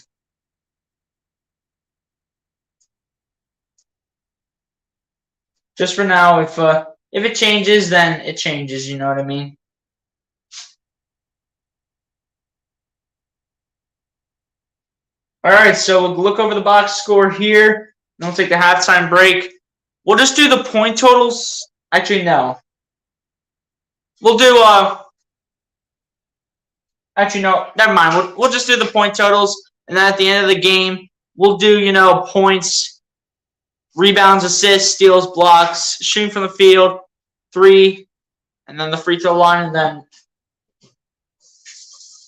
[SPEAKER 1] Just for now, if it changes, then it changes. You know what I mean? All right, so we'll look over the box score here. We'll take the halftime break. We'll just do the point totals. Actually, no. We'll do Actually, no. Never mind. We'll just do the point totals, and then at the end of the game, we'll do points, rebounds, assists, steals, blocks, shooting from the field, 3, and then the free throw line,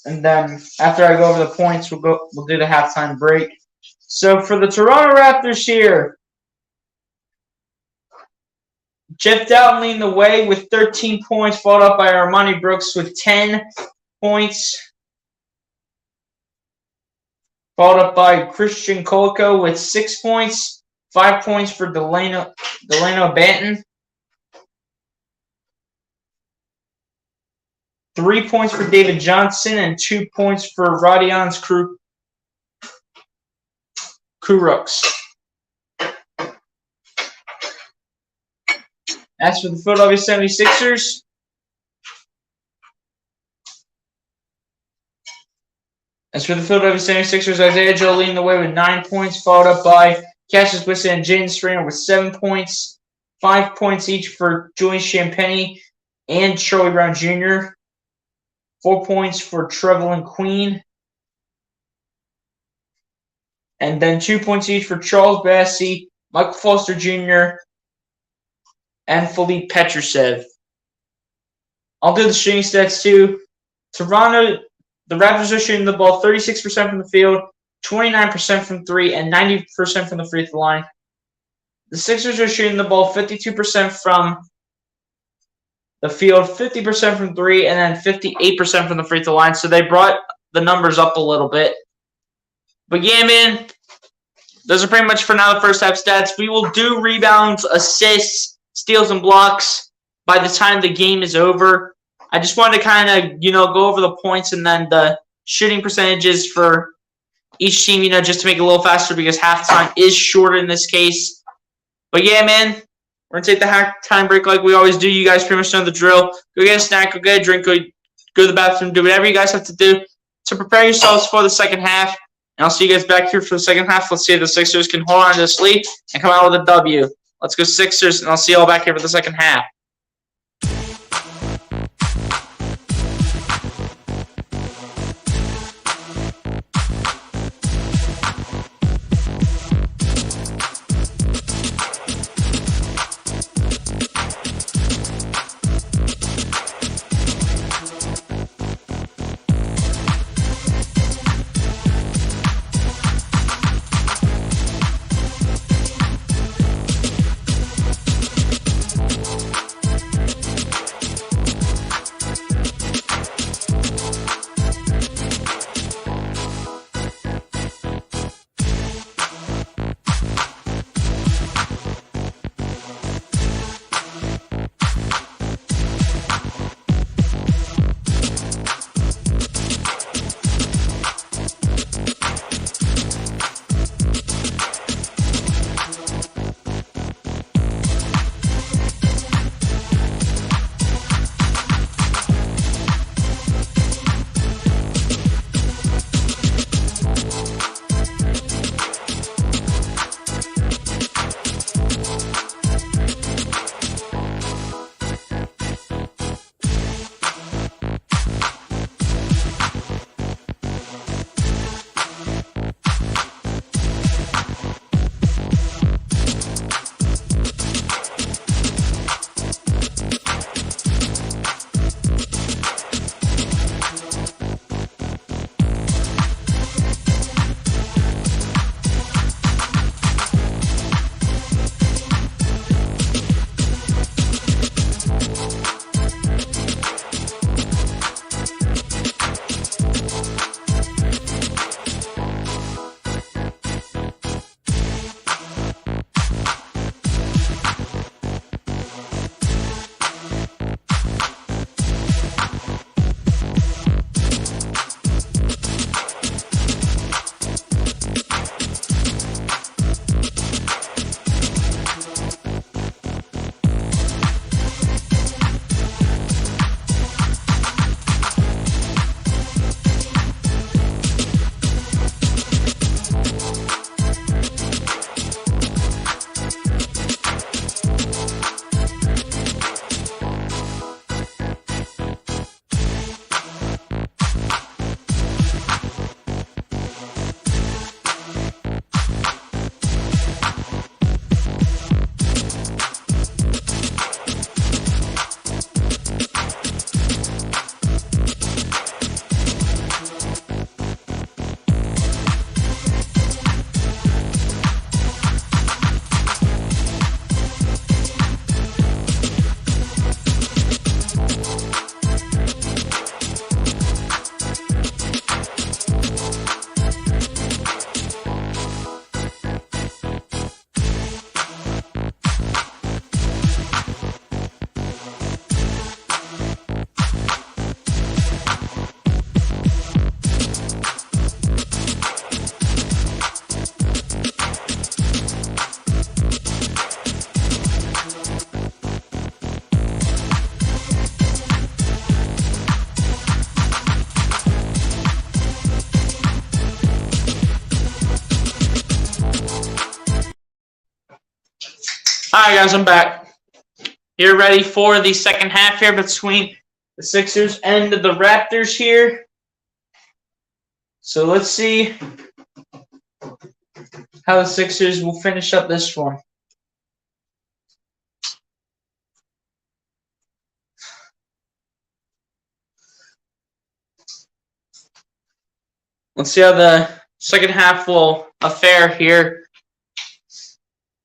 [SPEAKER 1] and then after I go over the points, we'll do the halftime break. So for the Toronto Raptors here, Jeff Dowtin leading the way with 13 points, followed up by Armani Brooks with 10 points, followed up by Christian Koloko with 6 points, 5 points for Delano Banton, 3 points for David Johnson, and 2 points for Rodions Kurucs. As for the Philadelphia 76ers, Isaiah Joe leading the way with 9 points, followed up by Cassius Winston and Jaden Strainer with 7 points, 5 points each for Julian Champagnie and Charlie Brown Jr., 4 points for Trevelyan Queen, and then 2 points each for Charles Bassey, Michael Foster Jr., and Philippe Petrusev. I'll do the shooting stats too. Toronto, the Raptors are shooting the ball 36% from the field, 29% from 3, and 90% from the free throw line. The Sixers are shooting the ball 52% from the field, 50% from 3, and then 58% from the free throw line. So they brought the numbers up a little bit. But yeah, man, those are pretty much for now the first half stats. We will do rebounds, assists, steals, and blocks by the time the game is over. I just wanted to kind of, go over the points and then the shooting percentages for each team, just to make it a little faster because halftime is shorter in this case. But yeah, man, we're going to take the halftime break like we always do. You guys pretty much know the drill. Go get a snack, go get a drink, go to the bathroom, do whatever you guys have to do to prepare yourselves for the second half. And I'll see you guys back here for the second half. Let's see if the Sixers can hold on to this lead and come out with a W. Let's go Sixers, and I'll see you all back here for the second half. Alright guys, I'm back. Here ready for the second half here between the Sixers and the Raptors here. So let's see how the Sixers will finish up this one. Let's see how the second half will fare here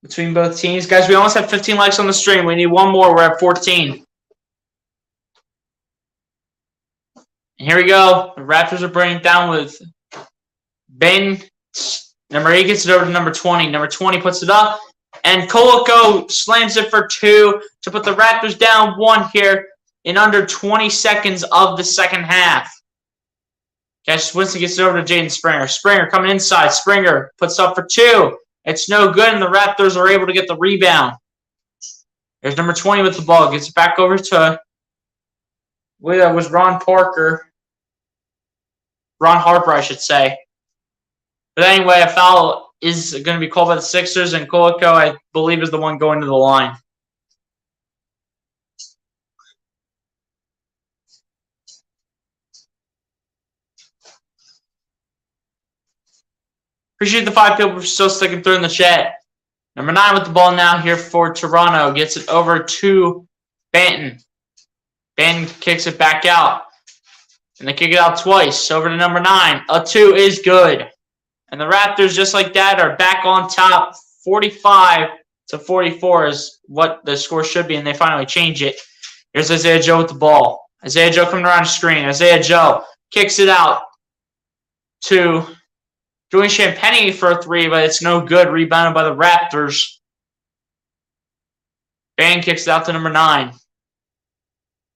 [SPEAKER 1] between both teams. Guys, we almost have 15 likes on the stream. We need one more. We're at 14. And here we go. The Raptors are bringing it down with Ben. Number 8 gets it over to number 20. Number 20 puts it up. And Koloko slams it for 2 to put the Raptors down 1 here in under 20 seconds of the second half. Cassius Winston gets it over to Jaden Springer. Springer coming inside. Springer puts up for 2. It's no good, and the Raptors are able to get the rebound. There's number 20 with the ball. Gets it back over to, I believe that was Ron Harper, I should say. But anyway, a foul is going to be called by the Sixers, and Koloko, I believe, is the one going to the line. Appreciate the 5 people still sticking through in the chat. Number 9 with the ball now here for Toronto. Gets it over to Banton. Banton kicks it back out. And they kick it out twice. Over to number 9. A 2 is good. And the Raptors, just like that, are back on top. 45-44 is what the score should be, and they finally change it. Here's Isaiah Joe with the ball. Isaiah Joe coming around the screen. Isaiah Joe kicks it out to Julian Champagnie for a 3, but it's no good. Rebounded by the Raptors. Bang kicks it out to number 9.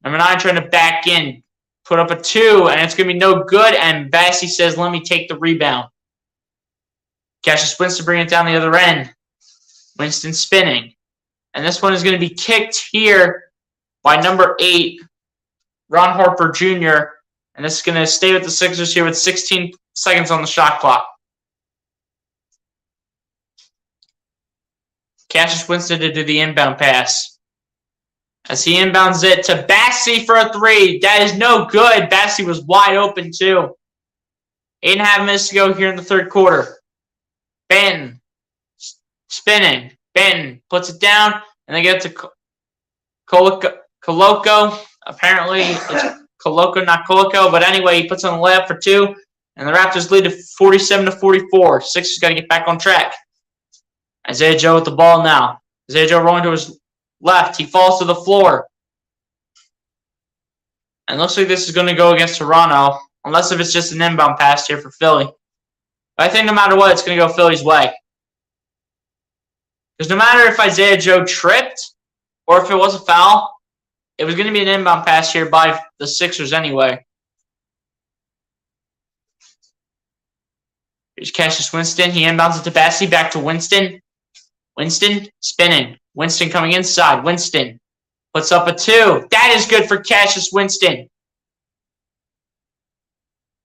[SPEAKER 1] Number 9 trying to back in. Put up a 2, and it's going to be no good. And Bassey says, let me take the rebound. Cassius Winston bringing it down the other end. Winston spinning. And this one is going to be kicked here by number 8, Ron Harper Jr. And this is going to stay with the Sixers here with 16 seconds on the shot clock. Cassius Winston to do the inbound pass. As he inbounds it to Bassey for a 3. That is no good. Bassey was wide open too. 8.5 minutes to go here in the third quarter. Banton spinning. Banton puts it down, and they get to Koloko. Apparently, it's Koloko, not Koloko. But anyway, he puts on the layup for 2, and the Raptors lead to 47-44. Sixers got to get back on track. Isaiah Joe with the ball now. Isaiah Joe rolling to his left. He falls to the floor. And looks like this is going to go against Toronto, unless if it's just an inbound pass here for Philly. But I think no matter what, it's going to go Philly's way. Because no matter if Isaiah Joe tripped or if it was a foul, it was going to be an inbound pass here by the Sixers anyway. Here's Cassius Winston. He inbounds it to Bassey. Back to Winston. Winston spinning. Winston coming inside. Winston puts up a 2. That is good for Cassius Winston.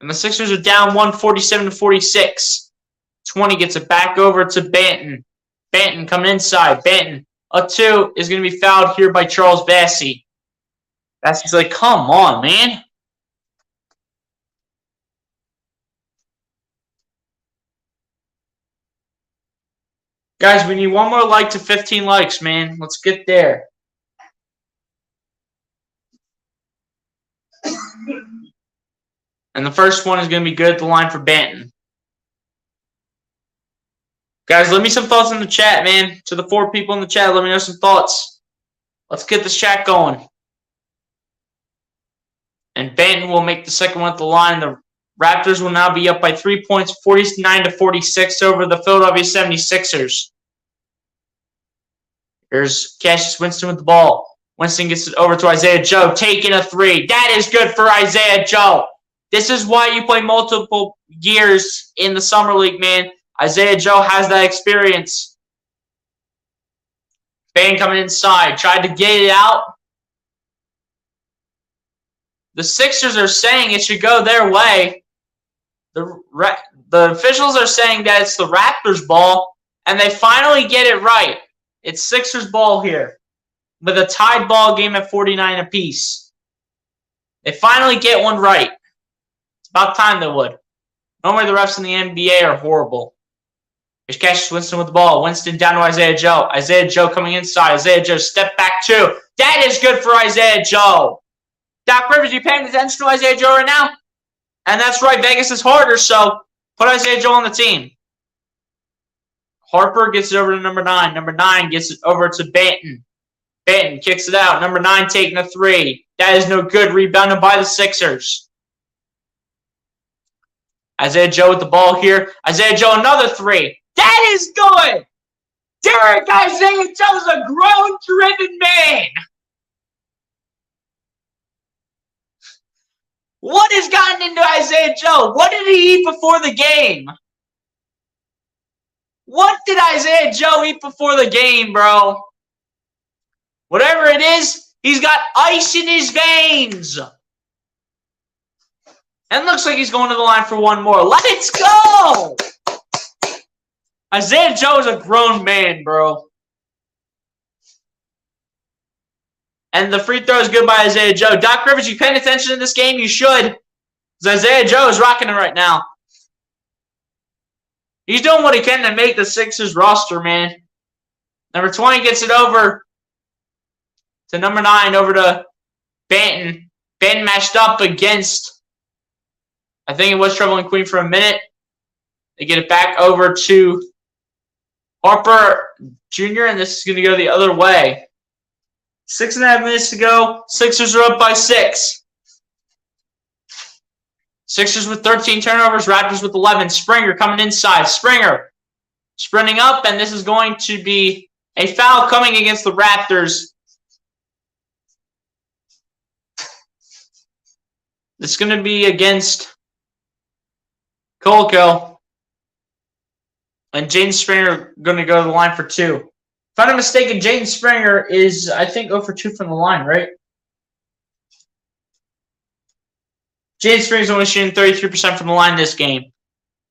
[SPEAKER 1] And the Sixers are down 147-46. 20 gets it back over to Banton. Banton coming inside. Banton. A 2 is going to be fouled here by Charles Bassey. Bassey's like, come on, man. Guys, we need one more like to 15 likes, man. Let's get there. And the first one is going to be good at the line for Banton. Guys, let me some thoughts in the chat, man. To the 4 people in the chat, let me know some thoughts. Let's get this chat going. And Banton will make the second one at the line. The Raptors will now be up by 3 points, 49-46 over the Philadelphia 76ers. Here's Cassius Winston with the ball. Winston gets it over to Isaiah Joe, taking a 3. That is good for Isaiah Joe. This is why you play multiple years in the Summer League, man. Isaiah Joe has that experience. Bane coming inside. Tried to get it out. The Sixers are saying it should go their way. The officials are saying that it's the Raptors' ball, and they finally get it right. It's Sixers ball here with a tied ball game at 49 apiece. They finally get one right. It's about time they would. Normally the refs in the NBA are horrible. Here's Cassius Winston with the ball. Winston down to Isaiah Joe. Isaiah Joe coming inside. Isaiah Joe step back two. That is good for Isaiah Joe. Doc Rivers, you paying attention to Isaiah Joe right now? And that's right, Vegas is harder, so put Isaiah Joe on the team. Harper gets it over to number 9. Number 9 gets it over to Banton. Banton kicks it out. Number 9 taking a 3. That is no good. Rebounded by the Sixers. Isaiah Joe with the ball here. Isaiah Joe another 3. That is good. Derek Isaiah Joe is a grown, driven man. What has gotten into Isaiah Joe? What did he eat before the game? What did Isaiah Joe eat before the game, bro? Whatever it is, he's got ice in his veins. And looks like he's going to the line for one more. Let's go! Isaiah Joe is a grown man, bro. And the free throw is good by Isaiah Joe. Doc Rivers, you paying attention to this game? You should. Because Isaiah Joe is rocking it right now. He's doing what he can to make the Sixers roster, man. Number 20 gets it over to number 9, over to Banton. Banton matched up against, I think it was Trouble and Queen for a minute. They get it back over to Harper Jr., and this is going to go the other way. 6.5 minutes to go. Sixers are up by 6. Sixers with 13 turnovers. Raptors with 11. Springer coming inside. Springer sprinting up, and this is going to be a foul coming against the Raptors. It's going to be against Kolko. And Jaden Springer going to go to the line for 2. If I'm not mistaken, Jaden Springer is, I think, 0 for 2 from the line, right? Jaden Springer's only shooting 33% from the line this game.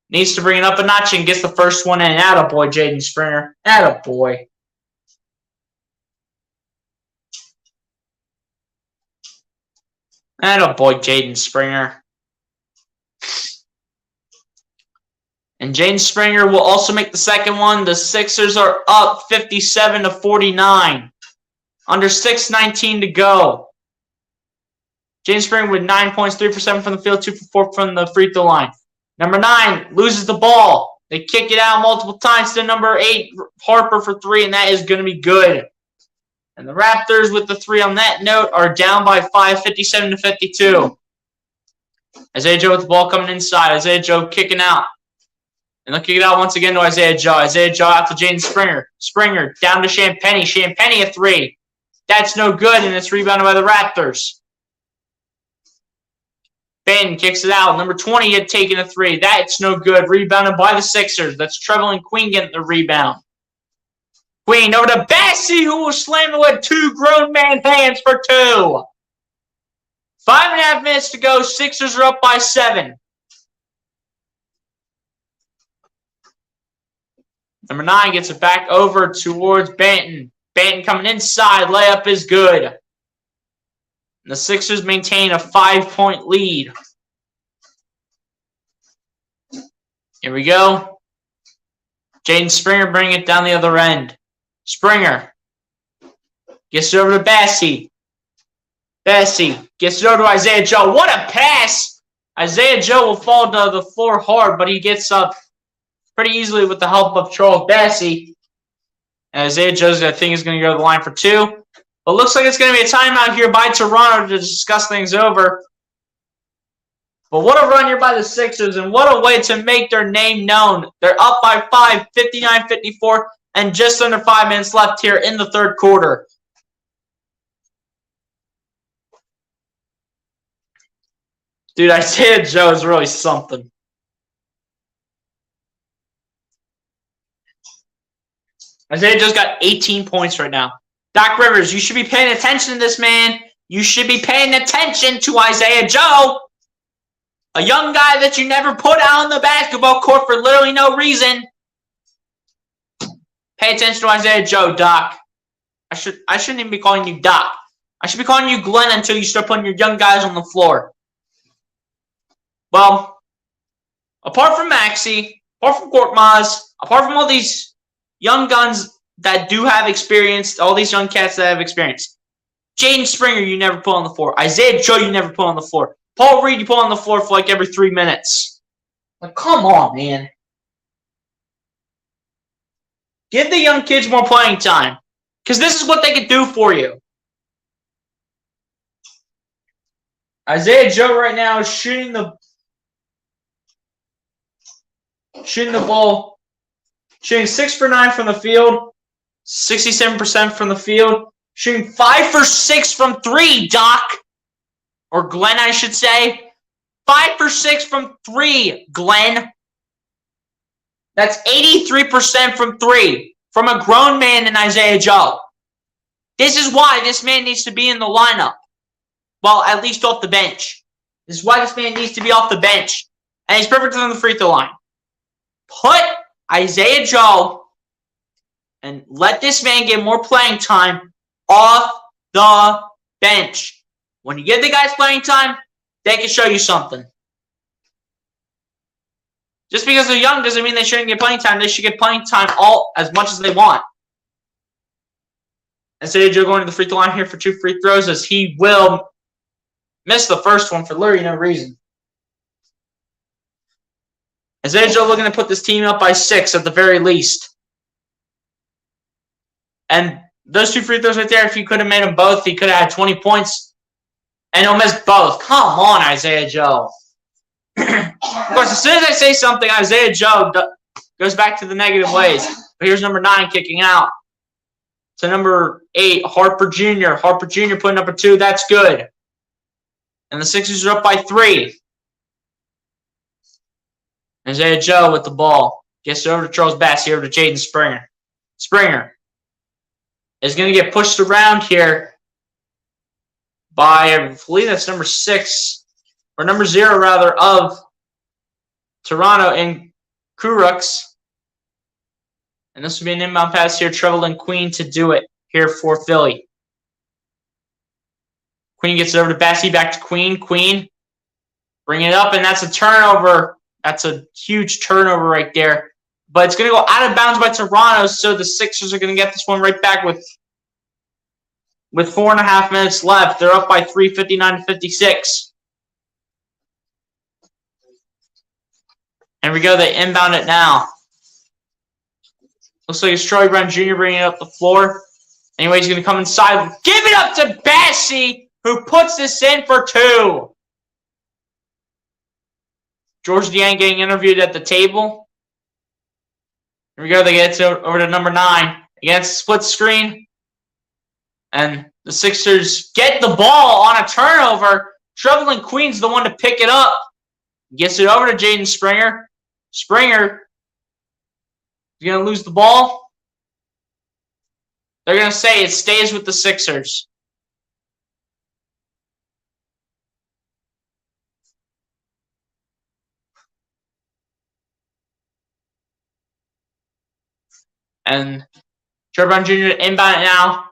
[SPEAKER 1] Needs to bring it up a notch and gets the first one in. Attaboy, Jaden Springer. Attaboy. Attaboy, Jaden Springer. And Jaden Springer will also make the second one. The Sixers are up 57-49. Under 6:19 to go. Jaden Springer with 9 points, 3 for 7 from the field, 2 for 4 from the free throw line. Number 9 loses the ball. They kick it out multiple times to number 8, Harper for 3, and that is going to be good. And the Raptors with the 3 on that note are down by 5, 57-52. Isaiah Joe with the ball coming inside. Isaiah Joe kicking out. And they'll kick it out once again to Isaiah Joe. Isaiah Joe out to Jaden Springer. Springer down to Champagnie. Champagnie a 3. That's no good, and it's rebounded by the Raptors. Ben kicks it out. Number 20 had taken a 3. That's no good. Rebounded by the Sixers. That's Trevel and Queen getting the rebound. Queen over to Bessie, who will slam it with 2 grown man hands for 2. 5.5 minutes to go. Sixers are up by 7. Number 9 gets it back over towards Banton. Banton coming inside. Layup is good. And the Sixers maintain a 5-point lead. Here we go. Jaden Springer bringing it down the other end. Springer gets it over to Bessie. Bessie gets it over to Isaiah Joe. What a pass! Isaiah Joe will fall to the floor hard, but he gets up pretty easily with the help of Charles Bessie. And Isaiah Joe, I think, is going to go to the line for 2. But looks like it's going to be a timeout here by Toronto to discuss things over. But what a run here by the Sixers, and what a way to make their name known. They're up by 5, 59-54, and just under 5 minutes left here in the third quarter. Dude, Isaiah Joe is really something. Isaiah Joe's got 18 points right now. Doc Rivers, you should be paying attention to this man. You should be paying attention to Isaiah Joe. A young guy that you never put out on the basketball court for literally no reason. Pay attention to Isaiah Joe, Doc. I shouldn't even be calling you Doc. I should be calling you Glenn until you start putting your young guys on the floor. Well, apart from Maxey, apart from Korkmaz, apart from all these young guns that do have experience, all these young cats that have experience, Jaden Springer, you never put on the floor. Isaiah Joe, you never put on the floor. Paul Reed, you put on the floor for like every 3 minutes. Like, come on, man. Give the young kids more playing time. Because this is what they can do for you. Isaiah Joe right now is shooting the ball. Shooting 6 for 9 from the field. 67% from the field. Shooting 5 for 6 from 3, Doc. Or Glenn, I should say. 5 for 6 from 3, Glenn. That's 83% from 3. From a grown man in Isaiah Joe. This is why this man needs to be in the lineup. Well, at least off the bench. This is why this man needs to be off the bench. And he's perfect on the free throw line. Put Isaiah Joe and let this man get more playing time off the bench. When you give the guys playing time, they can show you something. Just because they're young doesn't mean they shouldn't get playing time. They should get playing time as much as they want. Isaiah Joe going to the free throw line here for 2 free throws as he will miss the first one for literally no reason. Isaiah Joe looking to put this team up by 6 at the very least. And those 2 free throws right there, if he could have made them both, he could have had 20 points. And he'll miss both. Come on, Isaiah Joe. Of course, as soon as I say something, Isaiah Joe goes back to the negative ways. But here's number 9 kicking out. To number 8, Harper Jr. Harper Jr. putting number 2. That's good. And the Sixers are up by 3. Isaiah Joe with the ball. Gets it over to Charles Bassey, over to Jaden Springer. Springer is going to get pushed around here by, I believe that's number 6, or number 0 rather, of Toronto in Kuruks. And this will be an inbound pass here. Trevelyan Queen to do it here for Philly. Queen gets it over to Bassey, back to Queen. Queen bringing it up, and that's a turnover. That's a huge turnover right there. But it's going to go out of bounds by Toronto, so the Sixers are going to get this one right back with 4.5 minutes left. They're up by 3, 59-56. And we go. They inbound it now. Looks like it's Troy Brown Jr. bringing it up the floor. Anyway, he's going to come inside. Give it up to Bassey, who puts this in for 2. George Dieng getting interviewed at the table. Here we go. They get it over to number 9 against split screen. And the Sixers get the ball on a turnover. Trevelyan Queen's the one to pick it up. Gets it over to Jaden Springer. Springer is going to lose the ball. They're going to say it stays with the Sixers. And Troy Brown Jr. inbound it now.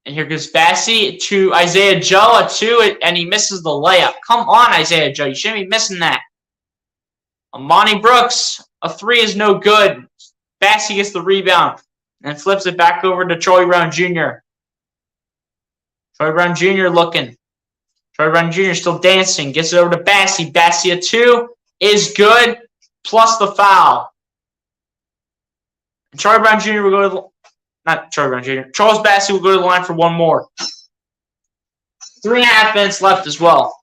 [SPEAKER 1] And here goes Bassey to Isaiah Joe, a 2, and he misses the layup. Come on, Isaiah Joe. You shouldn't be missing that. Amani Brooks, a 3 is no good. Bassey gets the rebound and flips it back over to Troy Brown Jr. Troy Brown Jr. looking. Troy Brown Jr. still dancing. Gets it over to Bassey. Bassey, a 2 is good, plus the foul. And Troy Brown Jr. will go to the... Not Troy Brown Jr. Charles Bassey will go to the line for 1 more. 3.5 minutes left as well.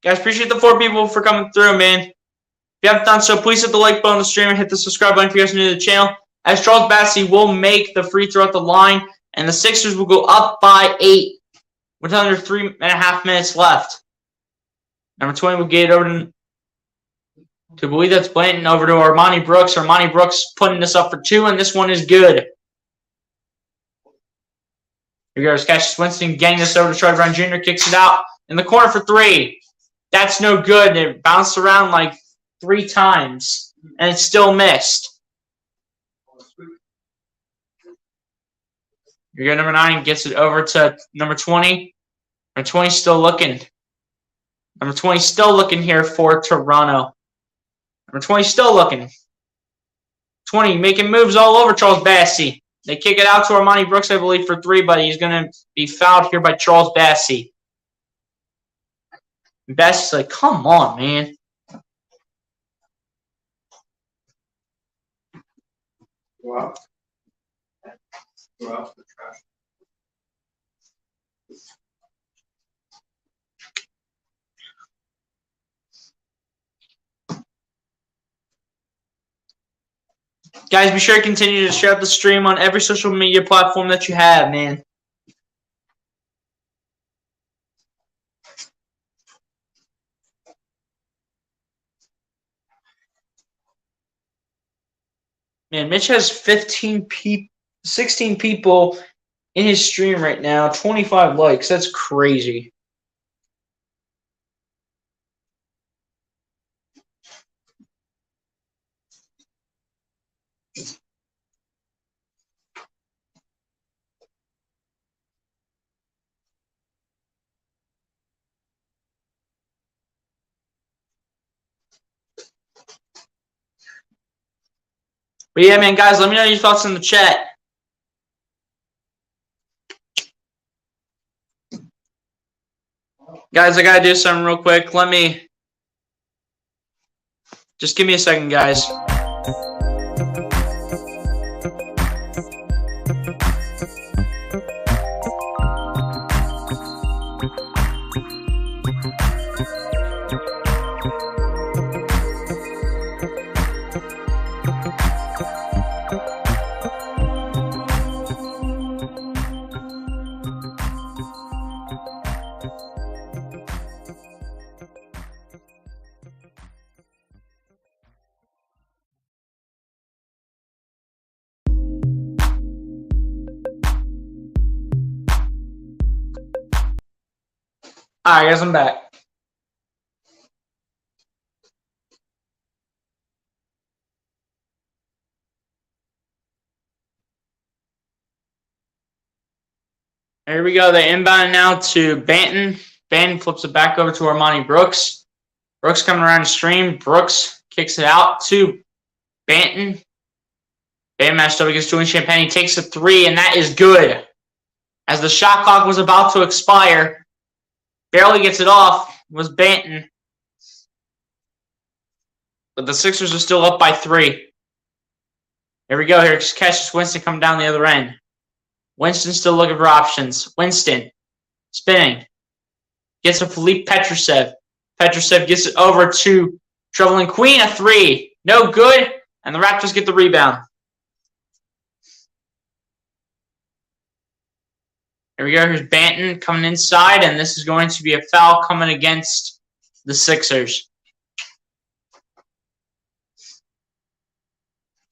[SPEAKER 1] Guys, appreciate the 4 people for coming through, man. If you haven't done so, please hit the like button on the stream and hit the subscribe button if you guys are new to the channel. As Charles Bassey will make the free throw at the line, and the Sixers will go up by 8 with under 3.5 minutes left. Number 20 will get it over to To believe that's Blanton over to Armani Brooks. Armani Brooks putting this up for 2, and this one is good. Here goes Cassius Winston getting this over to Troy Brown Jr. Kicks it out in the corner for 3. That's no good. It bounced around like 3 times, and it still missed. Here goes number 9. Gets it over to number 20. Number 20 still looking. Number 20 still looking here for Toronto. Number 20 still looking. 20 making moves all over Charles Bassey. They kick it out to Armani Brooks, I believe, for 3, but he's going to be fouled here by Charles Bassey. Bassey's like, come on, man.
[SPEAKER 2] Wow. Wow.
[SPEAKER 1] Guys, be sure to continue to share out the stream on every social media platform that you have, man. Man, Mitch has 16 people in his stream right now, 25 likes. That's crazy. But yeah, man, guys, let me know your thoughts in the chat. Guys, I gotta do something real quick. Just give me a second, guys. Alright, guys, I'm back. Here we go. They inbound now to Banton. Banton flips it back over to Armani Brooks. Brooks coming around the stream. Brooks kicks it out to Banton. Banton matched up against Julian Champagne. He takes a 3, and that is good. As the shot clock was about to expire, barely gets it off, was Banton. But the Sixers are still up by 3. Here we go. Here's Cassius Winston coming down the other end. Winston still looking for options. Winston spinning. Gets to Philippe Petrusev. Petrusev gets it over to Trevelyan Queen. A 3. No good. And the Raptors get the rebound. Here we go. Here's Banton coming inside. And this is going to be a foul coming against the Sixers.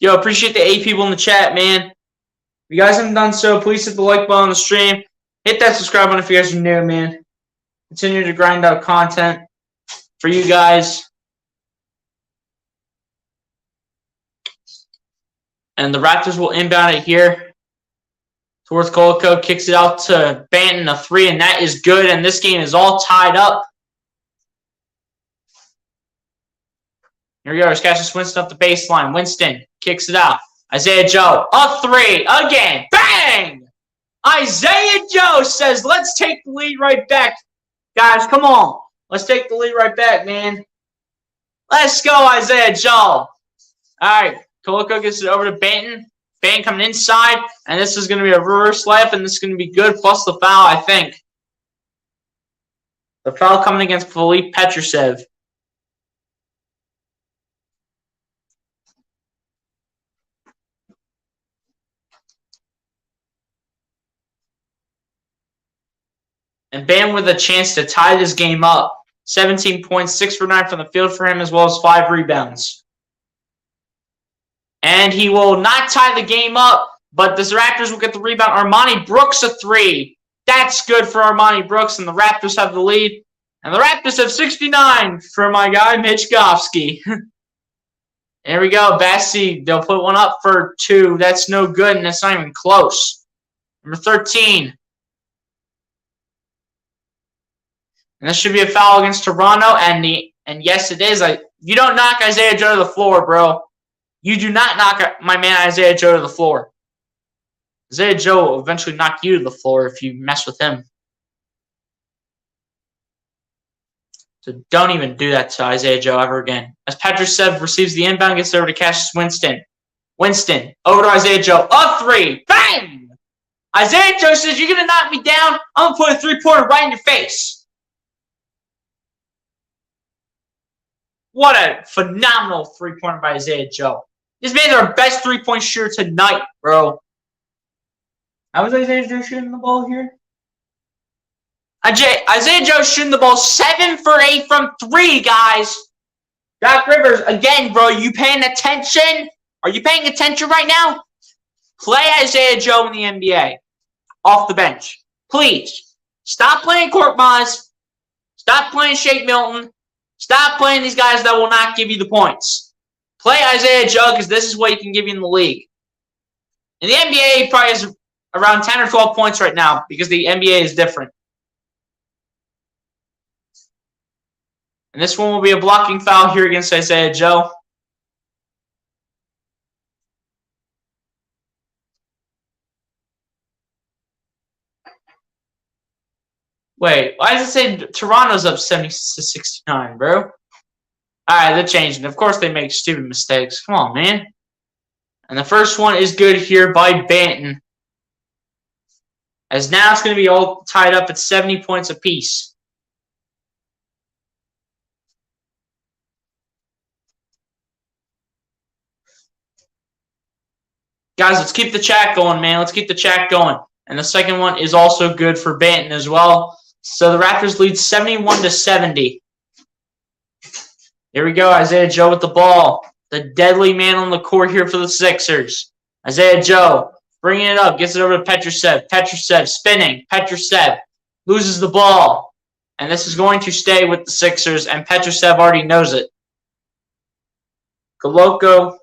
[SPEAKER 1] Yo, appreciate the 8 people in the chat, man. If you guys haven't done so, please hit the like button on the stream. Hit that subscribe button if you guys are new, man. Continue to grind out content for you guys. And the Raptors will inbound it here towards Koloko. Kicks it out to Banton, a 3, and that is good. And this game is all tied up. Here we go. There's Cassius Winston up the baseline. Winston kicks it out. Isaiah Joe, a 3 again. Bang! Isaiah Joe says, let's take the lead right back. Guys, come on. Let's take the lead right back, man. Let's go, Isaiah Joe. All right. Koloko gets it over to Banton. Banton coming inside. And this is going to be a reverse layup, and this is going to be good, plus the foul, I think. The foul coming against Philippe Petrusev. And Bam with a chance to tie this game up. 17 points, 6 for 9 from the field for him, as well as 5 rebounds. And he will not tie the game up, but the Raptors will get the rebound. Armani Brooks a 3. That's good for Armani Brooks, and the Raptors have the lead. And the Raptors have 69 for my guy, Mitch Gofsky. There we go. Bessie, they'll put one up for 2. That's no good, and it's not even close. Number 13. And this should be a foul against Toronto, and yes, it is. You don't knock Isaiah Joe to the floor, bro. You do not knock my man Isaiah Joe to the floor. Isaiah Joe will eventually knock you to the floor if you mess with him. So don't even do that to Isaiah Joe ever again. As Patrick Sev receives the inbound, gets over to Cassius Winston. Winston, over to Isaiah Joe. A 3. Bang! Isaiah Joe says, you're going to knock me down? I'm going to put a 3-pointer right in your face. What a phenomenal 3-pointer by Isaiah Joe. This man's our best 3-point shooter tonight, bro. How was Isaiah Joe shooting the ball here? Isaiah Joe shooting the ball 7 for 8 from 3, guys. Doc Rivers, again, bro, you paying attention? Are you paying attention right now? Play Isaiah Joe in the NBA. Off the bench. Please. Stop playing Korkmaz. Stop playing Shake Milton. Stop playing these guys that will not give you the points. Play Isaiah Joe because this is what he can give you in the league. In the NBA, he probably has around 10 or 12 points right now because the NBA is different. And this one will be a blocking foul here against Isaiah Joe. Wait, why does it say Toronto's up 70-69, bro? All right, they're changing. Of course they make stupid mistakes. Come on, man. And the first one is good here by Banton. As now it's going to be all tied up at 70 points apiece. Guys, let's keep the chat going, man. Let's keep the chat going. And the second one is also good for Banton as well. So the Raptors lead 71-70. Here we go. Isaiah Joe with the ball. The deadly man on the court here for the Sixers. Isaiah Joe bringing it up. Gets it over to Petrusev. Petrusev spinning. Petrusev loses the ball. And this is going to stay with the Sixers. And Petrusev already knows it. Koloko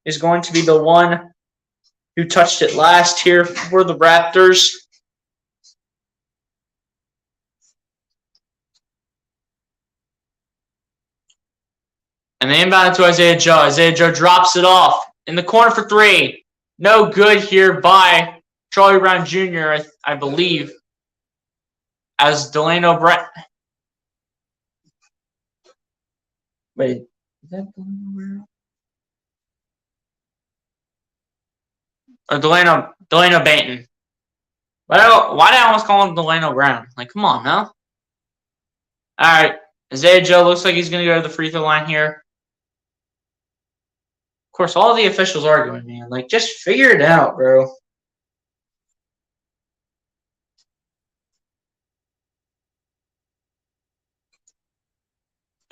[SPEAKER 1] is going to be the one who touched it last here for the Raptors. And they inbound to Isaiah Joe. Isaiah Joe drops it off in the corner for 3. No good here by Charlie Brown Jr., I believe, as Delano Brown. Wait, is that Delano Brown? Or Delano Banton. Why did I almost call him Delano Brown? Like, come on, now. All right. Isaiah Joe looks like he's going to go to the free throw line here. Of course, all the officials arguing, man. Like, just figure it out, bro.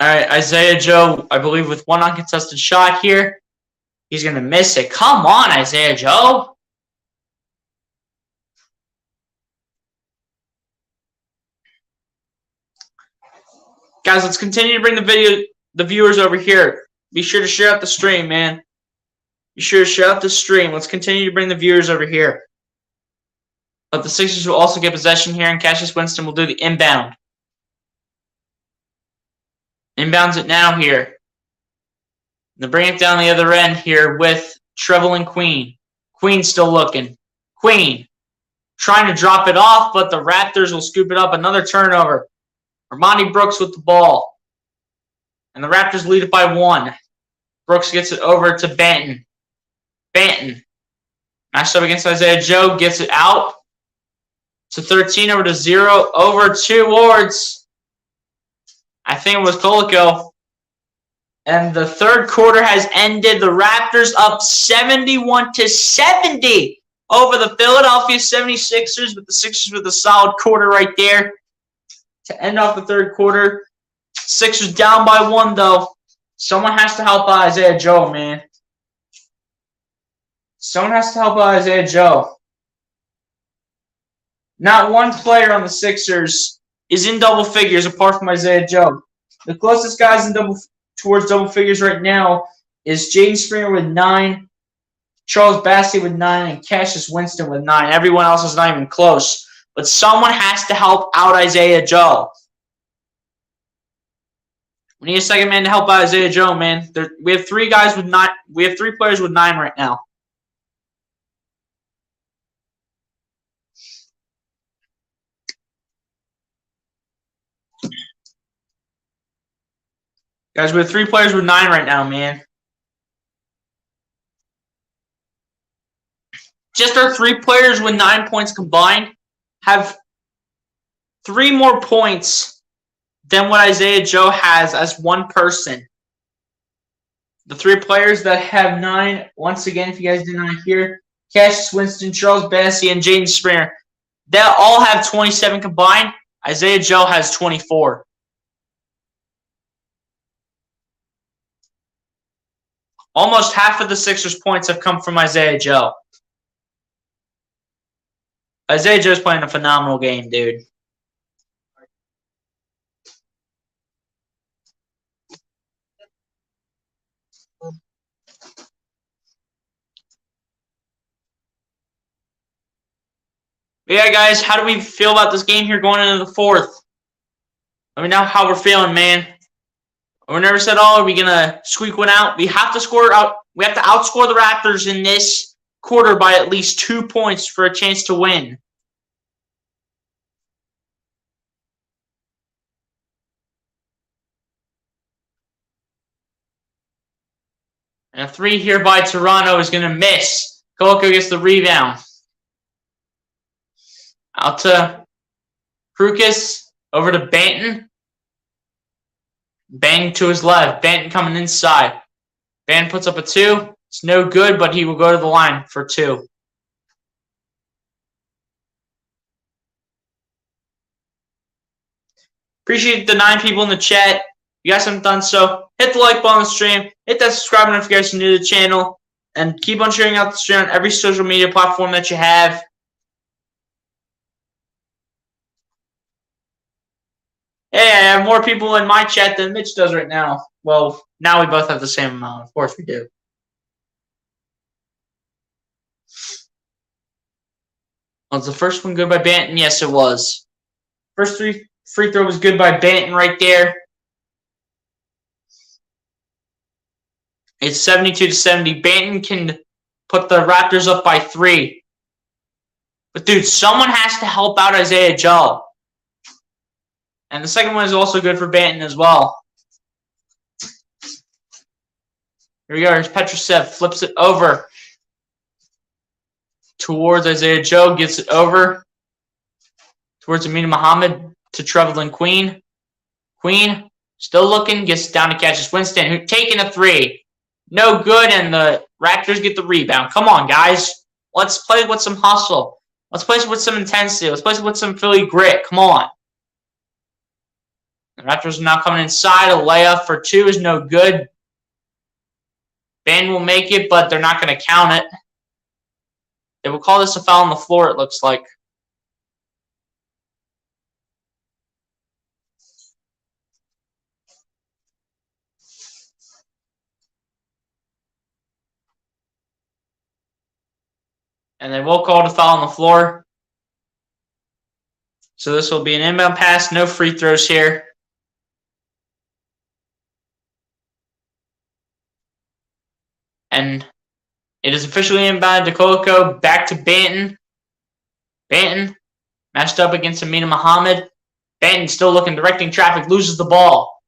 [SPEAKER 1] All right, Isaiah Joe, I believe, with one uncontested shot here. He's going to miss it. Come on, Isaiah Joe. Guys, let's continue to bring the viewers over here. Be sure to share out the stream, man. Be sure to share out the stream. Let's continue to bring the viewers over here. But the Sixers will also get possession here, and Cassius Winston will do the inbound. Inbounds it now here. They bring it down the other end here with Trevel and Queen. Queen still looking. Queen trying to drop it off, but the Raptors will scoop it up. Another turnover. Armani Brooks with the ball. And the Raptors lead it by 1. Brooks gets it over to Banton. Banton. Matched up against Isaiah Joe. Gets it out to 13 over to 0. Over towards, I think it was Koloko. And the third quarter has ended. The Raptors up 71-70 over the Philadelphia 76ers, but the Sixers with a solid quarter right there. to end off the third quarter. Sixers down by 1, though. Someone has to help out Isaiah Joe, man. Someone has to help out Isaiah Joe. Not one player on the Sixers is in double figures apart from Isaiah Joe. The closest guys in towards double figures right now is Jaden Springer with 9, Charles Bassey with 9, and Cassius Winston with 9. Everyone else is not even close. But someone has to help out Isaiah Joe. We need a second man to help out Isaiah Joe, man. We have 3 guys with 9. We have 3 players with 9 right now. Guys, we have 3 players with 9 right now, man. Just our 3 players with 9 points combined have 3 more points than what Isaiah Joe has as one person. The 3 players that have 9, once again, if you guys did not hear, Cassius Winston, Charles Bassey, and Jaden Springer, they all have 27 combined. Isaiah Joe has 24. Almost half of the Sixers' points have come from Isaiah Joe. Isaiah Joe's playing a phenomenal game, dude. But yeah, guys, how do we feel about this game here going into the 4th? Let me know how we're feeling, man. We're nervous at all. Are we gonna squeak one out? We have to score out. We have to outscore the Raptors in this quarter by at least 2 points for a chance to win. And a 3 here by Toronto is gonna miss. Koloko gets the rebound. Out to Krukas, over to Banton. Bang to his left. Banton coming inside. Banton puts up a 2. It's no good, but he will go to the line for 2. Appreciate the 9 people in the chat. If you guys haven't done so, hit the like button on the stream. Hit that subscribe button if you guys are new to the channel. And keep on sharing out the stream on every social media platform that you have. Hey, I have more people in my chat than Mitch does right now. Well, now we both have the same amount. Of course we do. Was the first one good by Banton? Yes, it was. First free throw was good by Banton right there. It's 72-70. Banton can put the Raptors up by 3. But, dude, someone has to help out Isaiah Joe. And the second one is also good for Banton as well. Here we go. Here's Petrusev. Flips it over towards Isaiah Joe. Gets it over towards Amina Muhammad to Trevelyan Queen. Queen still looking. Gets down to Cassius Winston, who taking a 3. No good, and the Raptors get the rebound. Come on, guys. Let's play with some hustle. Let's play with some intensity. Let's play with some Philly grit. Come on. The Raptors are now coming inside. A layup for 2 is no good. Banton will make it, but they're not going to count it. They will call this a foul on the floor, it looks like. And they will call the foul on the floor. So this will be an inbound pass. No free throws here. And it is officially inbound to Koloko. Back to Banton. Banton matched up against Amina Muhammad. Banton still looking, directing traffic, loses the ball.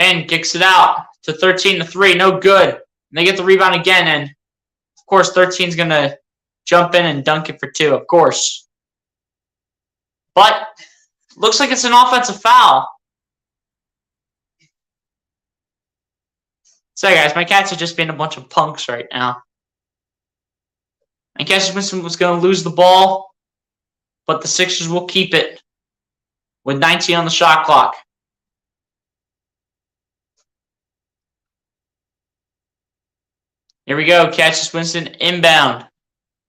[SPEAKER 1] Banton kicks it out to 13-3. No good. And they get the rebound again. And, of course, 13 is going to jump in and dunk it for 2, of course. But looks like it's an offensive foul. Sorry, guys. My cats are just being a bunch of punks right now. And Cassius Winston was going to lose the ball, but the Sixers will keep it. with 19 on the shot clock. Here we go. Catches Winston inbound.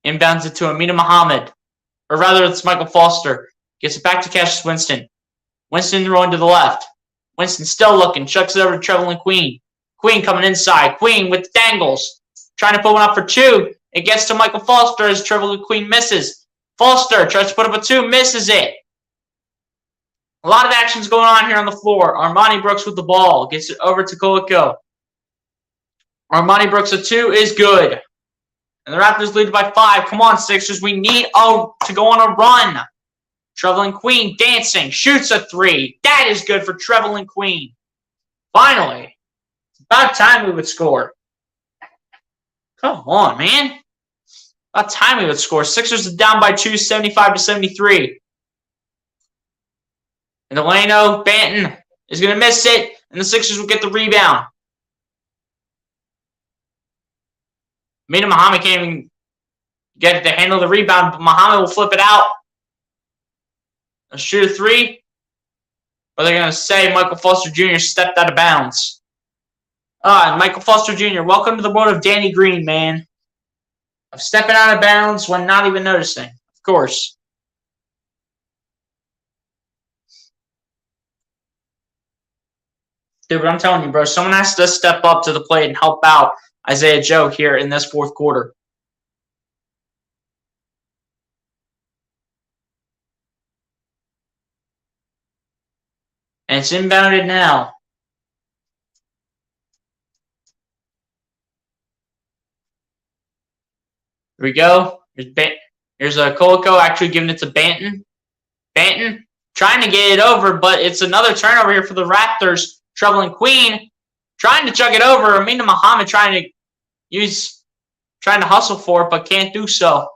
[SPEAKER 1] Inbounds it to Amina Muhammad. Or rather, it's Michael Foster. Gets it back to Cassius Winston. Winston rolling to the left. Winston still looking. Chucks it over to Trevelin Queen. Queen coming inside. Queen with the dangles. Trying to put one up for two. It gets to Michael Foster as Trevelin Queen misses. Foster tries to put up a two. Misses it. A lot of action's going on here on the floor. Armani Brooks with the ball. Gets it over to Koliko. Armani Brooks a two is good. And the Raptors lead by 5. Come on, Sixers. We need to go on a run. Trevelin Queen dancing. Shoots a 3. That is good for Trevelin Queen. Finally. It's about time we would score. Come on, man. About time we would score. Sixers are down by 2, 75-73. And Delano Banton is going to miss it. And the Sixers will get the rebound. Mina Muhammad can't even get to handle the rebound, but Muhammad will flip it out. A shoot a 3. Or they're going to say Michael Foster Jr. stepped out of bounds. Michael Foster Jr., welcome to the world of Danny Green, man. Of stepping out of bounds when not even noticing. Of course. Dude, but I'm telling you, bro, someone has to step up to the plate and help out Isaiah Joe here in this fourth quarter. And it's inbounded now. Here we go. Here's a Koliko actually giving it to Banton. Banton trying to get it over, but it's another turnover here for the Raptors. Trevelin Queen trying to chug it over. Amina Muhammad trying to hustle for it, but can't do so.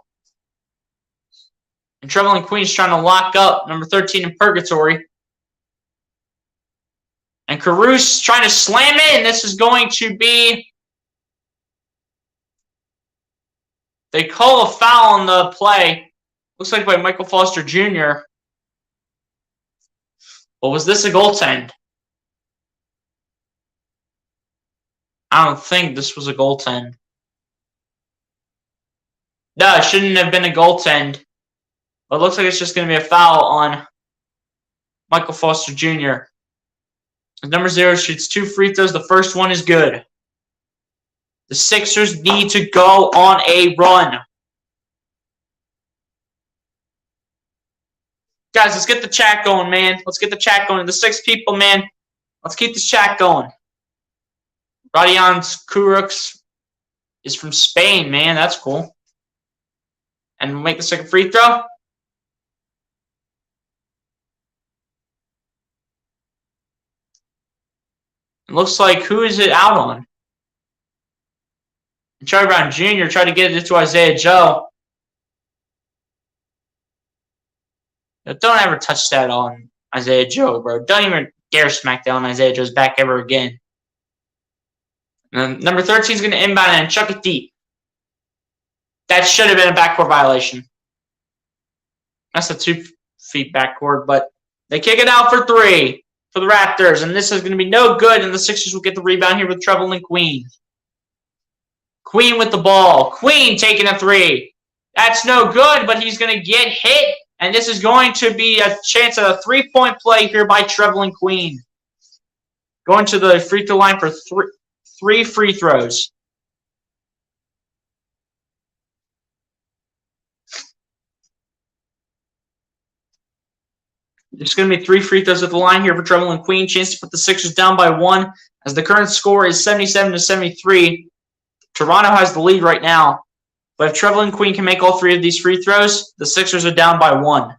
[SPEAKER 1] And Trevelin Queen's trying to lock up number 13 in Purgatory. And Caruso trying to slam it, and this is going to be... They call a foul on the play. Looks like by Michael Foster Jr. But was this a goaltend? I don't think this was a goaltend. No, it shouldn't have been a goaltend. But it looks like it's just going to be a foul on Michael Foster Jr. Number 0 shoots 2 free throws. The first one is good. The Sixers need to go on a run. Guys, let's get the chat going, man. Let's get the chat going. The 6 people, man. Let's keep this chat going. Radian Kuruks is from Spain, man. That's cool. And we'll make the second free throw. It looks like, who is it out on? Charlie Brown Jr. tried to get it to Isaiah Joe. Don't ever touch that on Isaiah Joe, bro. Don't even dare smack that on Isaiah Joe's back ever again. And number 13 is going to inbound and chuck it deep. That should have been a backcourt violation. That's a 2 feet backcourt, but they kick it out for 3 for the Raptors, and this is going to be no good, and the Sixers will get the rebound here with Trevelin Queen. Queen with the ball. Queen taking a 3. That's no good, but he's going to get hit, and this is going to be a chance at a 3-point play here by Trevelin Queen. Going to the free throw line for 3 free throws. There's going to be 3 free throws at the line here for Trevelin Queen. Chance to put the Sixers down by 1, as the current score is 77-73. Toronto has the lead right now. But if Trevelin Queen can make all 3 of these free throws, the Sixers are down by 1.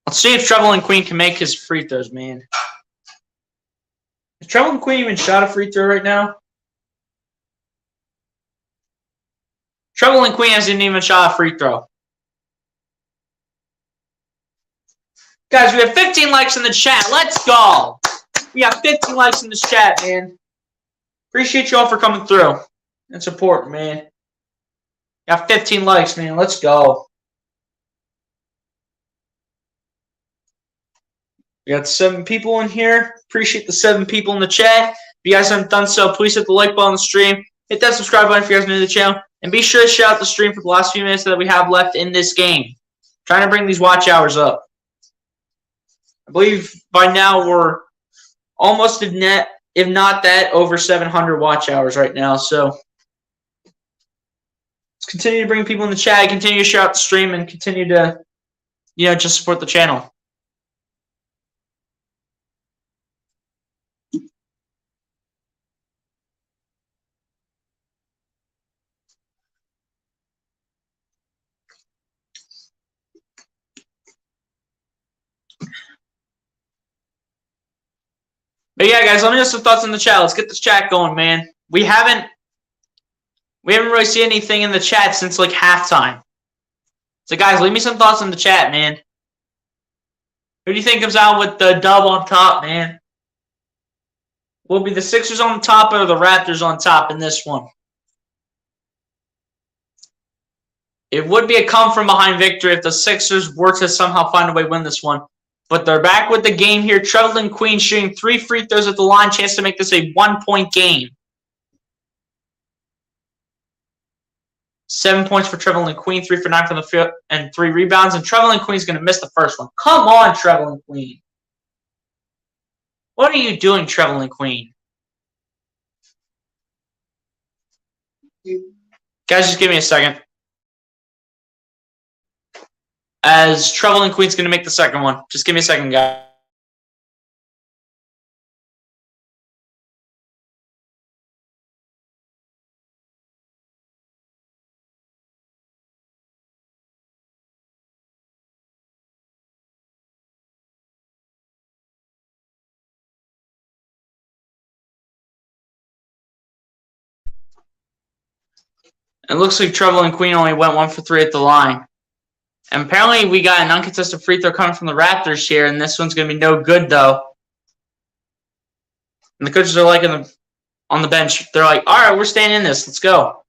[SPEAKER 1] Let's see if Trevelin Queen can make his free throws, man. Has Trevelin Queen even shot a free throw right now? Trevelin Queen hasn't even shot a free throw. Guys, we have 15 likes in the chat. Let's go. We got 15 likes in this chat, man. Appreciate you all for coming through and supporting, man. Got 15 likes, man. Let's go. We got 7 people in here. Appreciate the 7 people in the chat. If you guys haven't done so, please hit the like button on the stream. Hit that subscribe button if you guys are new to the channel. And be sure to shout out the stream for the last few minutes that we have left in this game. Trying to bring these watch hours up. I believe by now we're almost net, if not that, over 700 watch hours right now. So let's continue to bring people in the chat, continue to shout out the stream, and continue to, just support the channel. But yeah, guys, let me know some thoughts in the chat. Let's get this chat going, man. We haven't really seen anything in the chat since like halftime. So guys, leave me some thoughts in the chat, man. Who do you think comes out with the dub on top, man? Will it be the Sixers on top or the Raptors on top in this one? It would be a come from behind victory if the Sixers were to somehow find a way to win this one. But they're back with the game here. Trevelin Queen shooting 3 free throws at the line. Chance to make this a 1-point game. 7 points for Trevelin Queen. 3 for 9 from the field and 3 rebounds. And Trevelin Queen's going to miss the first one. Come on, Trevelin Queen. What are you doing, Trevelin Queen? Guys, just give me a second. As Trevelin Queen's going to make the second one. Just give me a second, guys. It looks like Trevelin Queen only went 1 for 3 at the line. And apparently we got an uncontested free throw coming from the Raptors here, and this one's going to be no good, though. And the coaches are like on the bench. They're like, all right, we're staying in this. Let's go.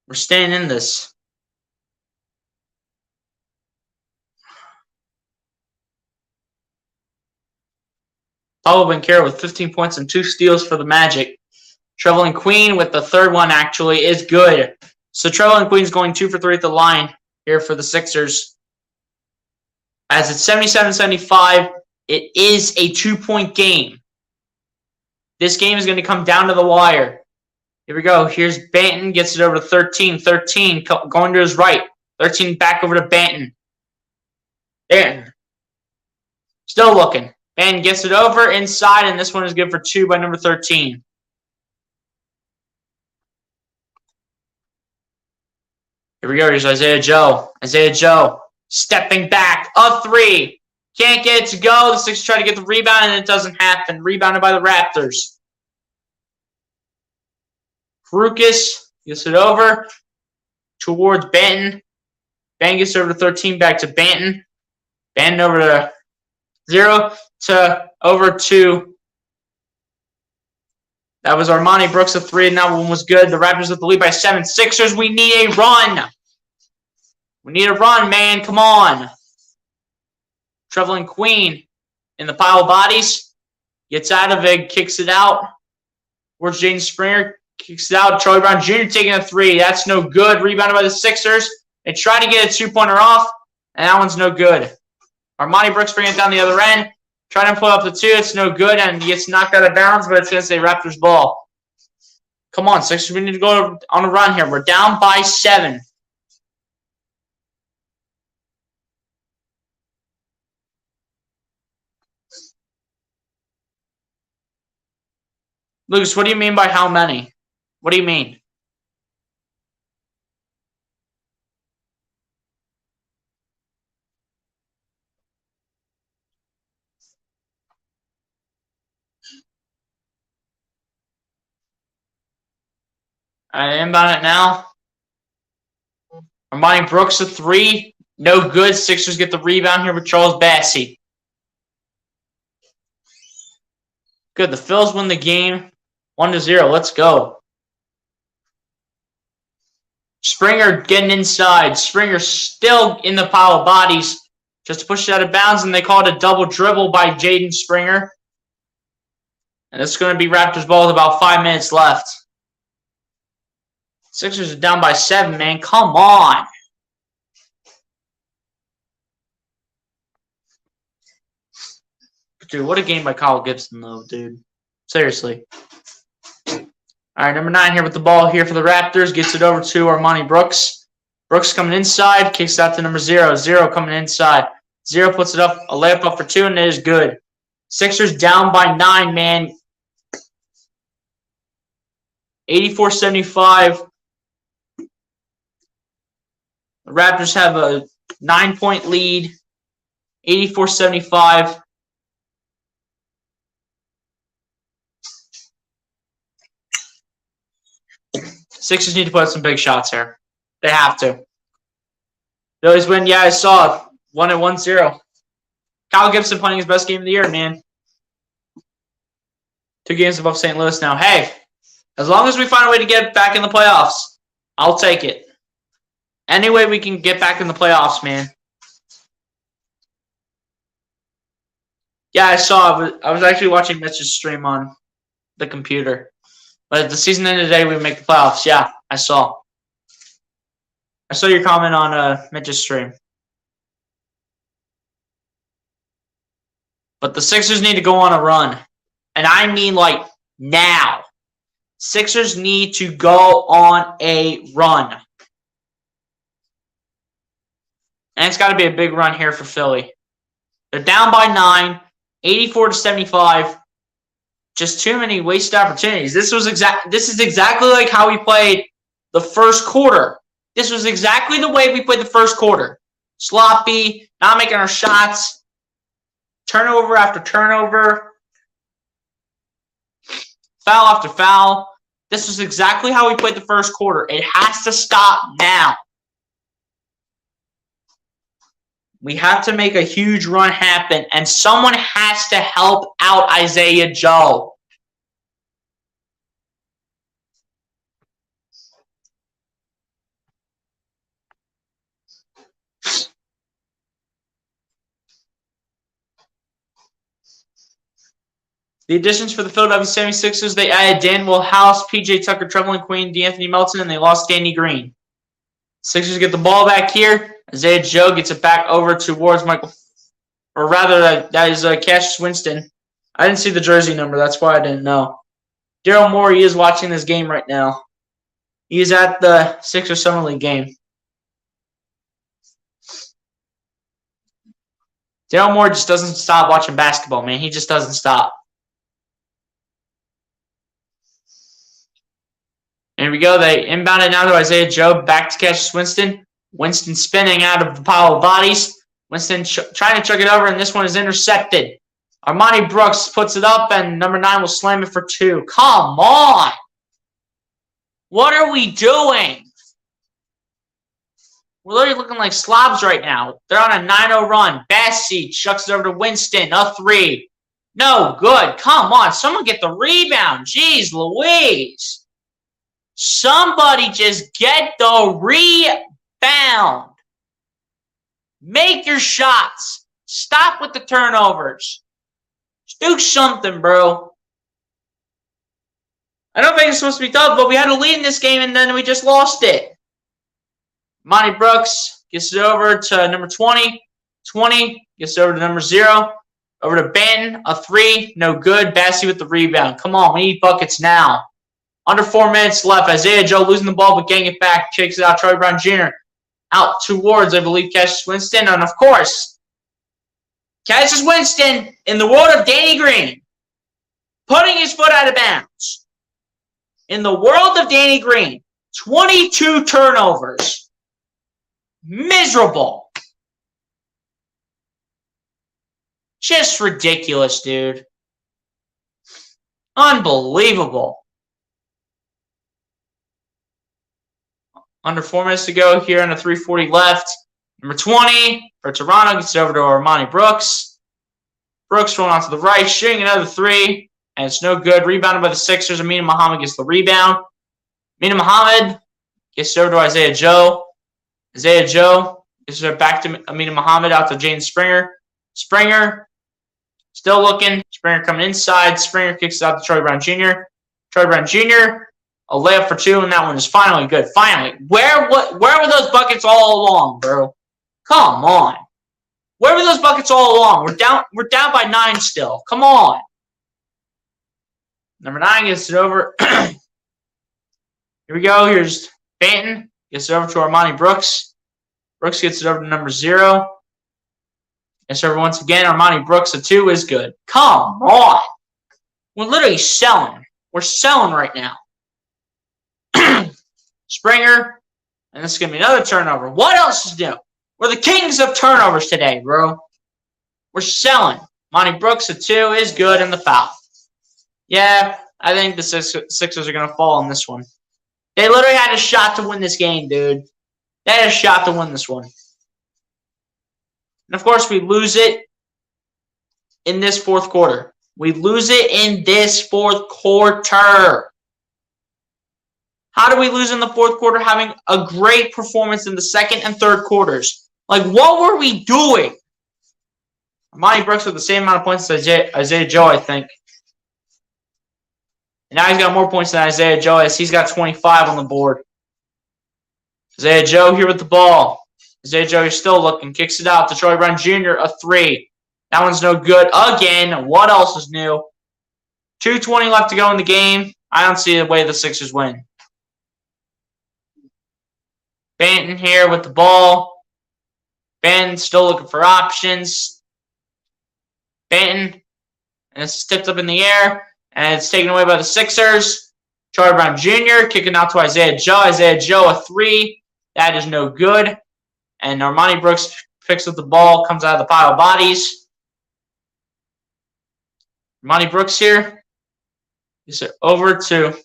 [SPEAKER 1] We're staying in this. Paulo Banchero with 15 points and 2 steals for the Magic. Trevelin Queen with the third one, actually, is good. So Trevelin Queen's going 2 for 3 at the line here for the Sixers. As it's 77-75, it is a 2-point game. This game is going to come down to the wire. Here we go. Here's Banton. Gets it over to 13. 13 going to his right. 13 back over to Banton. Banton. Still looking. Banton gets it over inside, and this one is good for 2 by number 13. Here we go. Here's Isaiah Joe. Isaiah Joe stepping back. A 3. Can't get it to go. The Sixers try to get the rebound, and it doesn't happen. Rebounded by the Raptors. Krukas gets it over towards Banton. Banton gets over to 13, back to Banton. Banton over to 0 to over 2. That was Armani Brooks, a 3, and that one was good. The Raptors with the lead by 7. Sixers, we need a run. We need a run, man. Come on. Trevelin Queen in the pile of bodies. Gets out of it, kicks it out. Where's Jaden Springer? Kicks it out. Charlie Brown Jr. taking a 3. That's no good. Rebounded by the Sixers. They try to get a 2-pointer off, and that one's no good. Armani Brooks bringing it down the other end. Trying to pull up the 2. It's no good, and he gets knocked out of bounds, but it's going to stay Raptors ball. Come on, Sixers. We need to go on a run here. We're down by 7. Lucas, what do you mean by how many? What do you mean? All right, inbound it now. Armani Brooks, a 3. No good. Sixers get the rebound here with Charles Bassey. Good. The Phils win the game 1-0. Let's go. Springer getting inside. Springer still in the pile of bodies. Just to push it out of bounds, and they call it a double dribble by Jaden Springer. And it's going to be Raptors ball with about 5 minutes left. Sixers are down by 7, man. Come on. Dude, what a game by Kyle Gibson, though, dude. Seriously. All right, number 9 here with the ball here for the Raptors. Gets it over to Armani Brooks. Brooks coming inside. Kicks out to number 0. 0 coming inside. 0 puts it up. A layup up for 2, and it is good. Sixers down by 9, man. 84-75. The Raptors have a 9-point lead. 84-75. Sixers need to put up some big shots here. They have to. They always win. Yeah, I saw it. 1-1-0. Kyle Gibson playing his best game of the year, man. 2 games above St. Louis now. Hey, as long as we find a way to get back in the playoffs, I'll take it. Any way we can get back in the playoffs, man. Yeah, I saw. I was actually watching Mitch's stream on the computer. But at the season end of the day, we make the playoffs. Yeah, I saw. I saw your comment on Mitch's stream. But the Sixers need to go on a run. And I mean like now. Sixers need to go on a run. And it's got to be a big run here for Philly. They're down by 9, 84-75. Just too many wasted opportunities. This is exactly like how we played the first quarter. This was exactly the way we played the first quarter. Sloppy, not making our shots, turnover after turnover, foul after foul. This was exactly how we played the first quarter. It has to stop now. We have to make a huge run happen, and someone has to help out Isaiah Joe. The additions for the Philadelphia 76ers, they added Danwell House, P.J. Tucker, Trevlin Queen, D'Anthony Melton, and they lost Danny Green. Sixers get the ball back here. Isaiah Joe gets it back over towards Michael, or rather, that is Cassius Winston. I didn't see the jersey number. That's why I didn't know. Daryl Morey is watching this game right now. He is at the Sixers Summer League game. Daryl Morey just doesn't stop watching basketball, man. He just doesn't stop. Here we go. They inbound it now to Isaiah Joe. Back to Cassius Winston. Winston spinning out of the pile of bodies. Winston trying to chuck it over, and this one is intercepted. Armani Brooks puts it up, and number 9 will slam it for 2. Come on! What are we doing? We're literally looking like slobs right now. They're on a 9-0 run. Bassey chucks it over to Winston. A 3. No good. Come on. Someone get the rebound. Jeez Louise. Somebody just get the rebound. Make your shots. Stop with the turnovers. Just do something, bro. I don't think it's supposed to be tough, but we had a lead in this game, and then we just lost it. Monty Brooks gets it over to number 20. 20 gets over to number 0. Over to Ben. A 3. No good. Bassey with the rebound. Come on. We need buckets now. Under 4 minutes left. Isaiah Joe losing the ball, but getting it back. Shakes it out. Troy Brown Jr. out towards, I believe, Cassius Winston. And, of course, Cassius Winston, in the world of Danny Green, putting his foot out of bounds. In the world of Danny Green, 22 turnovers. Miserable. Just ridiculous, dude. Unbelievable. Under 4 minutes to go here and a 3:40 left. Number 20 for Toronto gets it over to Armani Brooks. Brooks rolling out to the right, shooting another 3. and it's no good. Rebounded by the Sixers. Amina Muhammad gets the rebound. Amina Muhammad gets it over to Isaiah Joe. Isaiah Joe gets it back to Amina Muhammad, out to Jaden Springer. Springer still looking. Springer coming inside. Springer kicks it out to Troy Brown Jr. Troy Brown Jr. A layup for two, and that one is finally good. Finally. Where were those buckets all along, bro? Come on. Where were those buckets all along? We're down by 9 still. Come on. Number 9 gets it over. Here we go. Here's Banton. Gets it over to Armani Brooks. Brooks gets it over to number 0. Gets it over once again. Armani Brooks, a 2 is good. Come on. We're literally selling. We're selling right now. Springer. And this is going to be another turnover. What else is new? We're the kings of turnovers today, bro. We're selling. Monty Brooks, a 2 is good, and the foul. Yeah, I think the Sixers are going to fall on this one. They literally had a shot to win this game, dude. They had a shot to win this one. And, of course, we lose it in this fourth quarter. We lose it in this fourth quarter. How do we lose in the fourth quarter having a great performance in the second and third quarters? Like, what were we doing? Armani Brooks with the same amount of points as Isaiah Joe, I think. And now he's got more points than Isaiah Joe as he's got 25 on the board. Isaiah Joe here with the ball. Isaiah Joe, you're still looking. Kicks it out to Troy Brown Jr., a 3. That one's no good again. What else is new? 2:20 left to go in the game. I don't see the way the Sixers win. Banton here with the ball. Banton still looking for options. Banton. And it's tipped up in the air. And it's taken away by the Sixers. Troy Brown Jr. kicking out to Isaiah Joe. Isaiah Joe, a 3. That is no good. And Armani Brooks picks up the ball, comes out of the pile of bodies. Armani Brooks here. Gets it over to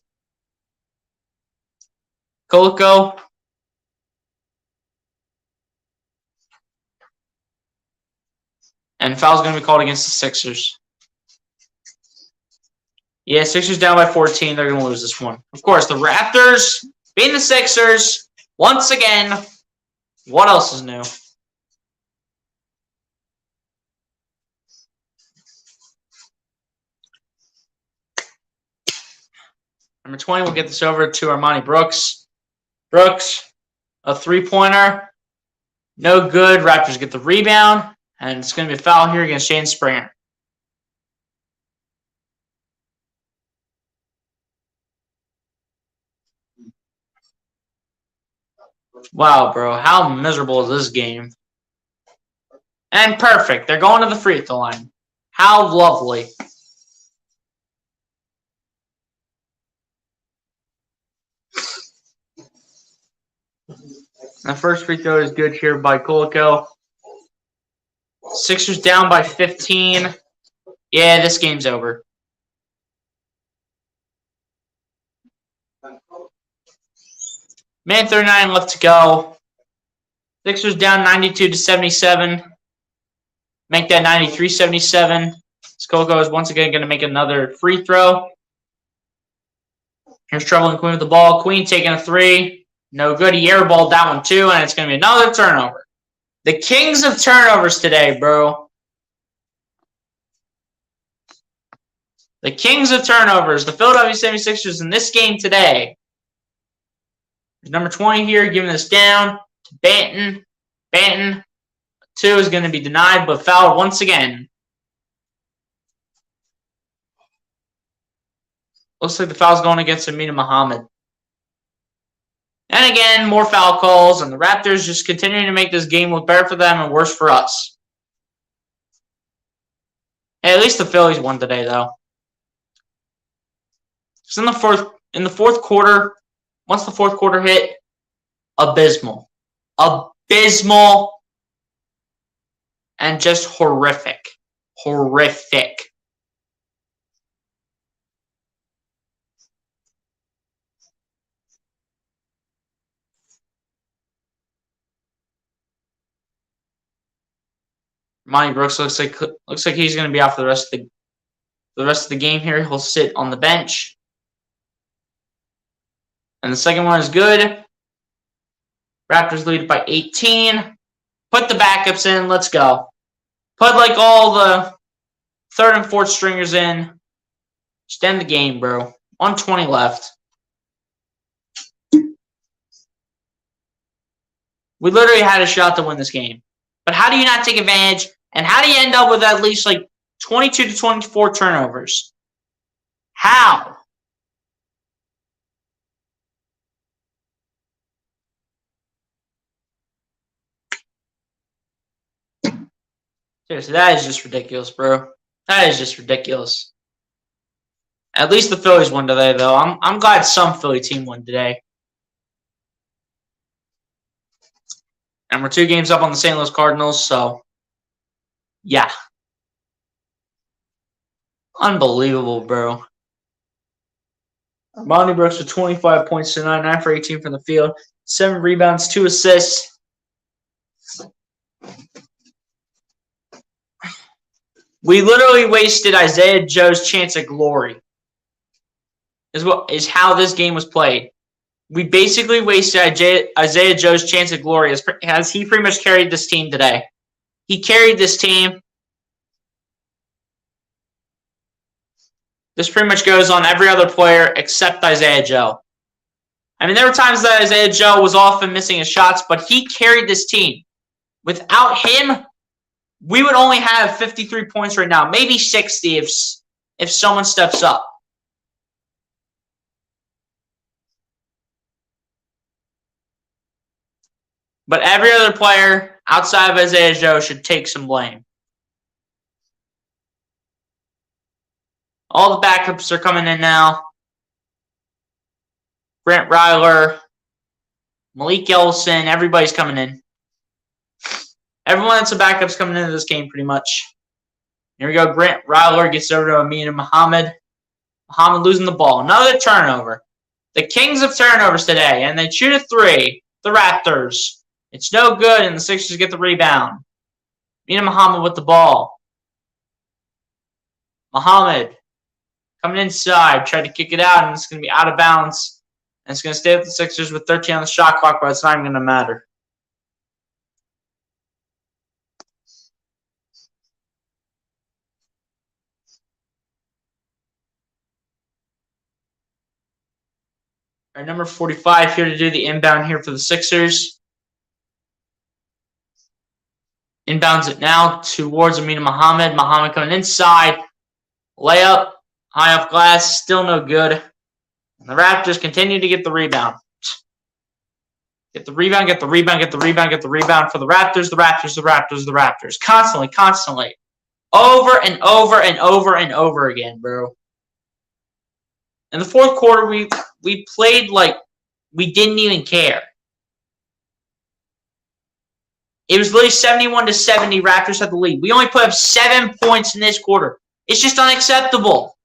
[SPEAKER 1] Koloko. And foul's going to be called against the Sixers. Yeah, Sixers down by 14. They're going to lose this one. Of course, the Raptors beating the Sixers once again. What else is new? Number 20 will get this over to Armani Brooks. Brooks, a 3-pointer. No good. Raptors get the rebound. And it's going to be a foul here against Shane Springer. Wow, bro. How miserable is this game? And perfect. They're going to the free throw line. How lovely. The first free throw is good here by Koloko. Sixers down by 15. Yeah, this game's over. Minute 39 left to go. Sixers down 92-77. Make that 93-77. Koloko is once again going to make another free throw. Here's Trouble and Queen with the ball. Queen taking a 3. No good. He airballed that one too, and it's going to be another turnover. The kings of turnovers today, bro. The kings of turnovers. The Philadelphia 76ers in this game today. Number 20 here giving this down to Banton. Banton. 2 is going to be denied, but fouled once again. Looks like the foul's going against Amina Muhammad. And again, more foul calls, and the Raptors just continuing to make this game look better for them and worse for us. Hey, at least the Phillies won today, though. So in the fourth quarter, once the fourth quarter hit, abysmal. Abysmal. And just horrific. Horrific. Monty Brooks looks like he's going to be out for the rest of the For the rest of the game here, he'll sit on the bench. And the second one is good. Raptors lead by 18. Put the backups in. Let's go. Put like all the third and fourth stringers in. Just end the game, bro. 1:20 left. We literally had a shot to win this game. But how do you not take advantage? And how do you end up with at least like 22 to 24 turnovers? How? Seriously, that is just ridiculous, bro. That is just ridiculous. At least the Phillies won today, though. I'm glad some Philly team won today. And we're 2 games up on the St. Louis Cardinals, so yeah. Unbelievable, bro. Armani Brooks with 25 points tonight, 9 for 18 from the field, 7 rebounds, 2 assists. We literally wasted Isaiah Joe's chance at glory. Is how this game was played. We basically wasted Isaiah Joe's chance at glory as he pretty much carried this team today. He carried this team. This pretty much goes on every other player except Isaiah Joe. I mean, there were times that Isaiah Joe was often missing his shots, but he carried this team. Without him, we would only have 53 points right now, maybe 60 if someone steps up. But every other player outside of Isaiah Joe should take some blame. All the backups are coming in now. Grant Ryler, Malik Ellison, everybody's coming in. Everyone that's a backup's coming into this game pretty much. Here we go. Grant Ryler gets over to Amin Muhammad. Muhammad losing the ball. Another turnover. The kings of turnovers today. And they shoot a 3. The Raptors. It's no good, and the Sixers get the rebound. Amin Muhammad with the ball. Muhammad coming inside. Tried to kick it out, and it's going to be out of bounds. And it's going to stay with the Sixers with 13 on the shot clock, but it's not even going to matter. All right, number 45 here to do the inbound here for the Sixers. Inbounds it now towards Amin Muhammad. Muhammad coming inside. Layup. High off glass. Still no good. And the Raptors continue to get the rebound. Get the rebound, get the rebound, get the rebound, get the rebound for the Raptors, the Raptors, the Raptors, the Raptors. Constantly, constantly. Over and over and over and over again, bro. In the fourth quarter, we played like we didn't even care. It was literally 71 to 70. Raptors had the lead. We only put up 7 points in this quarter. It's just unacceptable.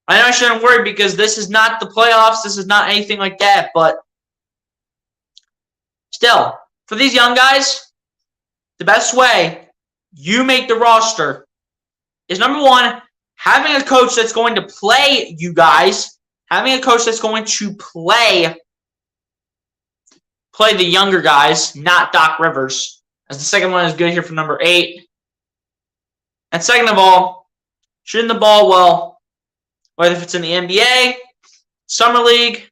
[SPEAKER 1] I know I shouldn't worry because this is not the playoffs. This is not anything like that. But still, for these young guys, the best way you make the roster is, number one, having a coach that's going to play you guys. Having a coach that's going to play the younger guys, not Doc Rivers. As the second one is good here for number 8. And second of all, shooting the ball well, whether if it's in the NBA, Summer League,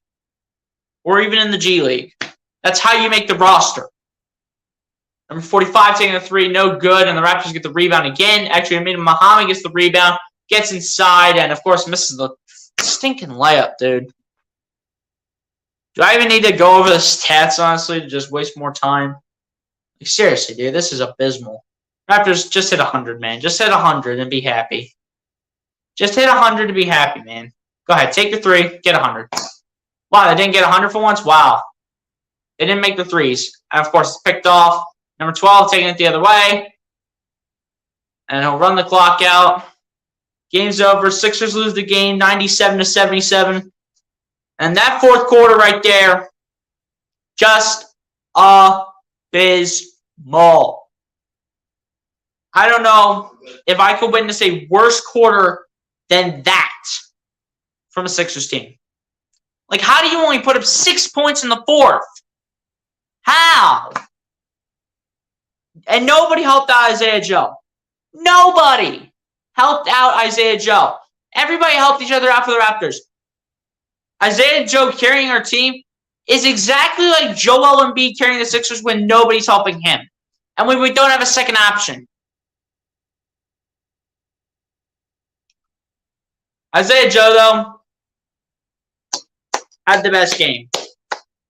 [SPEAKER 1] or even in the G League. That's how you make the roster. Number 45 taking a 3, no good, and the Raptors get the rebound again. Actually, Amin Muhammad gets the rebound, gets inside, and of course misses the stinking layup, dude. Do I even need to go over the stats, honestly, to just waste more time? Like, seriously, dude, this is abysmal. Raptors, just hit 100, man. Just hit 100 and be happy. Just hit 100 to be happy, man. Go ahead, take your 3, get 100. Wow, they didn't get 100 for once? Wow. They didn't make the 3s. And, of course, it's picked off. Number 12 taking it the other way. And he'll run the clock out. Game's over. Sixers lose the game 97 to 77. And that fourth quarter right there, just abysmal. I don't know if I could witness a worse quarter than that from a Sixers team. Like, how do you only put up 6 points in the fourth? How? And nobody helped out Isaiah Joe. Nobody helped out Isaiah Joe. Everybody helped each other out for the Raptors. Isaiah Joe carrying our team is exactly like Joel Embiid carrying the Sixers when nobody's helping him. And when we don't have a second option. Isaiah Joe, though, had the best game.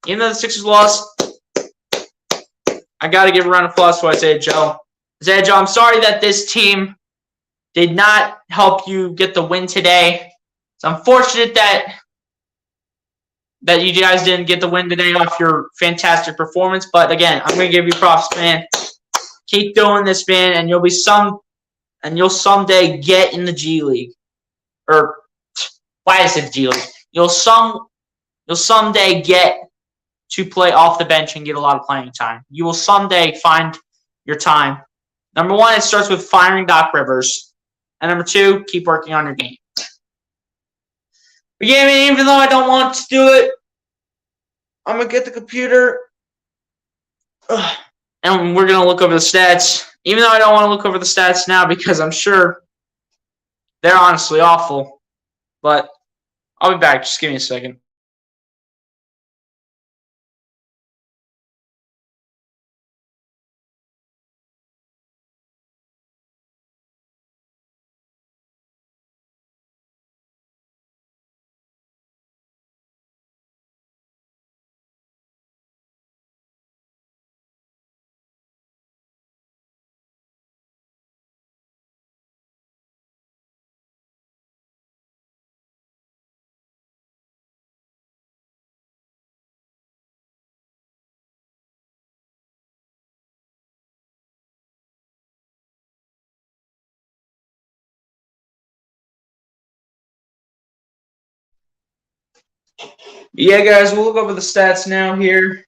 [SPEAKER 1] Even though the Sixers lost, I got to give a round of applause to Isaiah Joe. Isaiah Joe, I'm sorry that this team did not help you get the win today. It's unfortunate that you guys didn't get the win today off your fantastic performance. But again, I'm going to give you props, man. Keep doing this, man, and you'll someday get in the G League. Or why is it G League? You'll someday get to play off the bench and get a lot of playing time. You will someday find your time. Number one, it starts with firing Doc Rivers. And number two, keep working on your game. But yeah, man, even though I don't want to do it, I'm going to get the computer. And we're going to look over the stats. Even though I don't want to look over the stats now because I'm sure they're honestly awful. But I'll be back. Just give me a second. Yeah, guys, we'll look over the stats now here.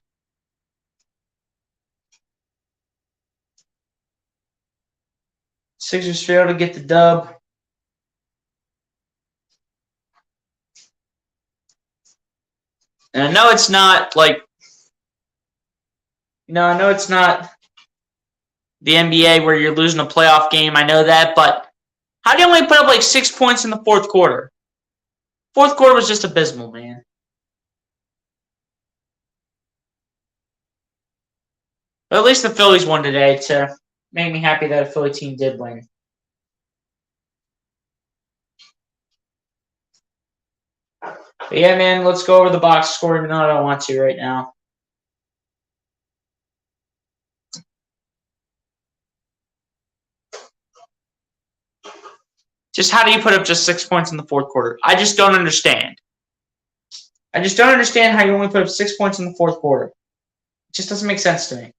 [SPEAKER 1] Sixers fail to get the dub. And I know it's not like, I know it's not the NBA where you're losing a playoff game. I know that, but how do you only put up like 6 points in the fourth quarter? Fourth quarter was just abysmal, man. But at least the Phillies won today to make me happy that a Philly team did win. But yeah, man, let's go over the box score, even though I don't want to right now. Just how do you put up just 6 points in the fourth quarter? I just don't understand. I just don't understand how you only put up 6 points in the fourth quarter. It just doesn't make sense to me.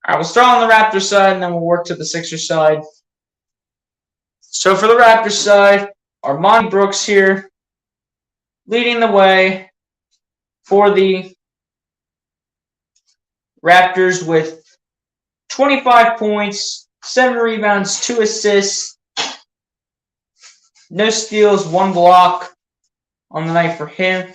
[SPEAKER 1] All right, we'll start on the Raptors side, and then we'll work to the Sixers side. So for the Raptors side, Armani Brooks here, leading the way for the Raptors with 25 points, 7 rebounds, 2 assists, no steals, 1 block on the night for him.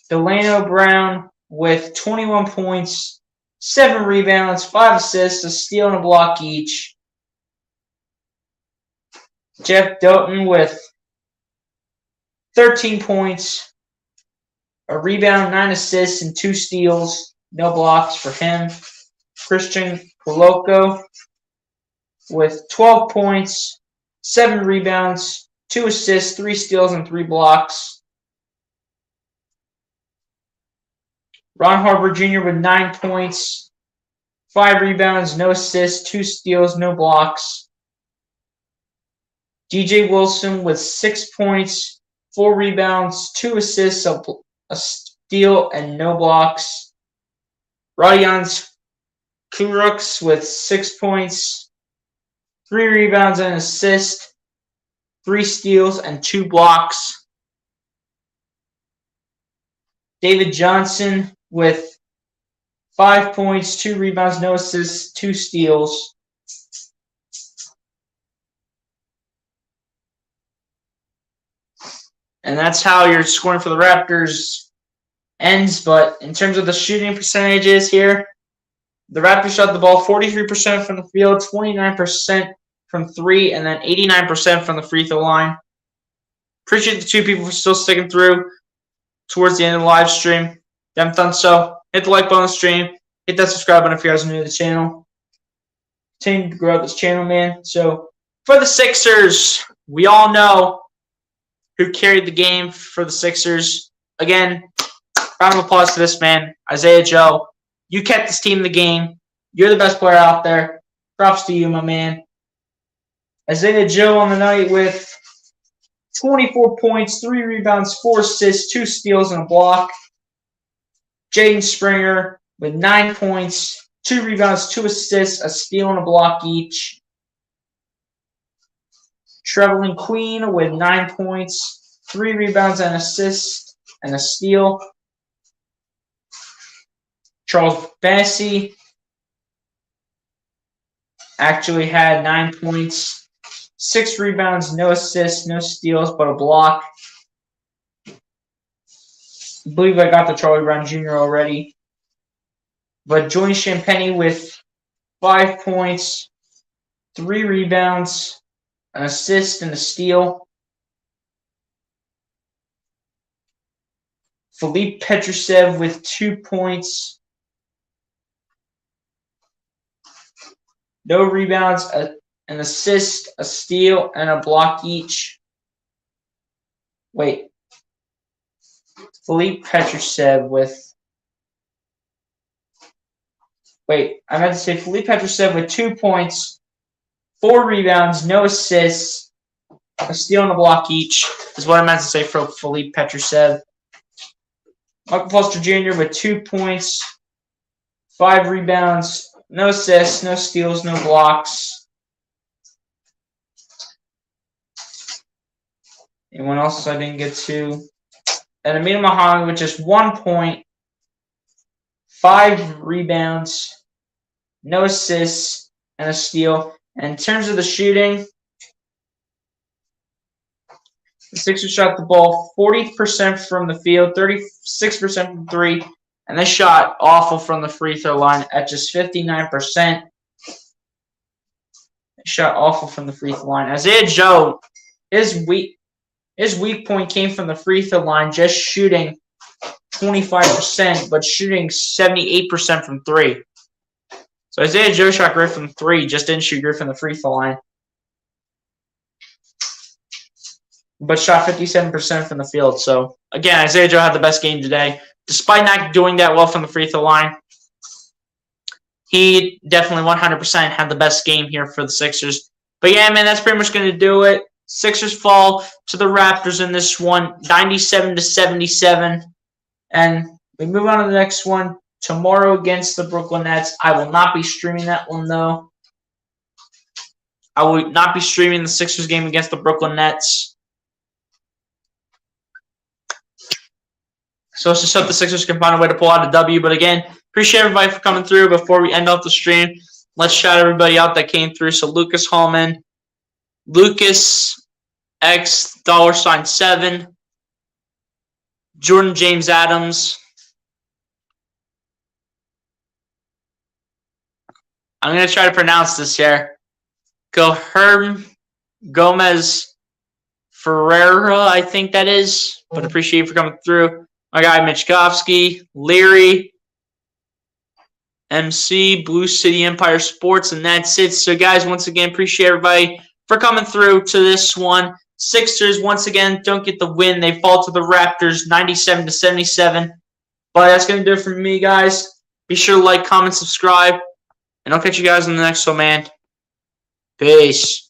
[SPEAKER 1] Delano Brown with 21 points, 7 rebounds, 5 assists, a steal and a block each. Jeff Doughton with 13 points, a rebound, 9 assists, and 2 steals. No blocks for him. Christian Koloko with 12 points, 7 rebounds, 2 assists, 3 steals, and 3 blocks. Ron Harper Jr. with 9 points, 5 rebounds, no assists, 2 steals, no blocks. DJ Wilson with 6 points, 4 rebounds, 2 assists, a steal, and no blocks. Radion Kurucs with 6 points, 3 rebounds, and an assist, 3 steals, and 2 blocks. David Johnson with 5 points, 2 rebounds, no assists, 2 steals. And that's how your scoring for the Raptors ends. But in terms of the shooting percentages here, the Raptors shot the ball 43% from the field, 29% from 3, and then 89% from the free throw line. Appreciate the 2 people for still sticking through towards the end of the live stream. If you haven't done so, hit the like button on the stream. Hit that subscribe button if you guys are new to the channel. Continue to grow out this channel, man. So, for the Sixers, we all know who carried the game for the Sixers. Again, round of applause to this man, Isaiah Joe. You kept this team in the game. You're the best player out there. Props to you, my man. Isaiah Joe on the night with 24 points, 3 rebounds, 4 assists, 2 steals, and a block. Jaden Springer with 9 points, 2 rebounds, 2 assists, a steal, and a block each. Trevelin Queen with 9 points, 3 rebounds, and assist, and a steal. Charles Bassey actually had 9 points, 6 rebounds, no assists, no steals, but a block. I believe I got the Charlie Brown Jr. already. But Jordan Champagny with 5 points, 3 rebounds, an assist, and a steal. Philippe Petrusev with 2 points, no rebounds, an assist, a steal, and a block each. Wait. Philippe Petrusev with... Wait, I meant to say Philippe Petrusev with 2 points, 4 rebounds, no assists, a steal and a block each, is what I meant to say for Philippe Petrusev. Michael Foster Jr. with 2 points, 5 rebounds, no assists, no steals, no blocks. Anyone else I didn't get to? And Amina Mohammed with just 1 point, 5 rebounds, no assists, and a steal. And in terms of the shooting, the Sixers shot the ball 40% from the field, 36% from 3, and they shot awful from the free throw line at just 59%. They shot awful from the free throw line. Isaiah Joe, his weak point came from the free throw line, just shooting 25%, but shooting 78% from 3. So Isaiah Joe shot great from 3, just didn't shoot great from the free throw line. But shot 57% from the field. So, again, Isaiah Joe had the best game today. Despite not doing that well from the free throw line, he definitely 100% had the best game here for the Sixers. But, yeah, man, that's pretty much going to do it. Sixers fall to the Raptors in this one, 97-77. And we move on to the next one. Tomorrow against the Brooklyn Nets. I will not be streaming that one, though. I will not be streaming the Sixers game against the Brooklyn Nets. So let's just hope the Sixers can find a way to pull out a W. But again, appreciate everybody for coming through. Before we end off the stream, let's shout everybody out that came through. So Lucas Hallman, Lucas X $7, Jordan James Adams. I'm going to try to pronounce this here. Goherm Gomez Ferreira, I think that is. But appreciate you for coming through. My guy Michkovsky, Leary, MC, Blue City Empire Sports, and that's it. So, guys, once again, appreciate everybody for coming through to this one. Sixers, once again, don't get the win. They fall to the Raptors 97-77. But that's going to do it for me, guys. Be sure to like, comment, subscribe, and I'll catch you guys in the next one, man. Peace.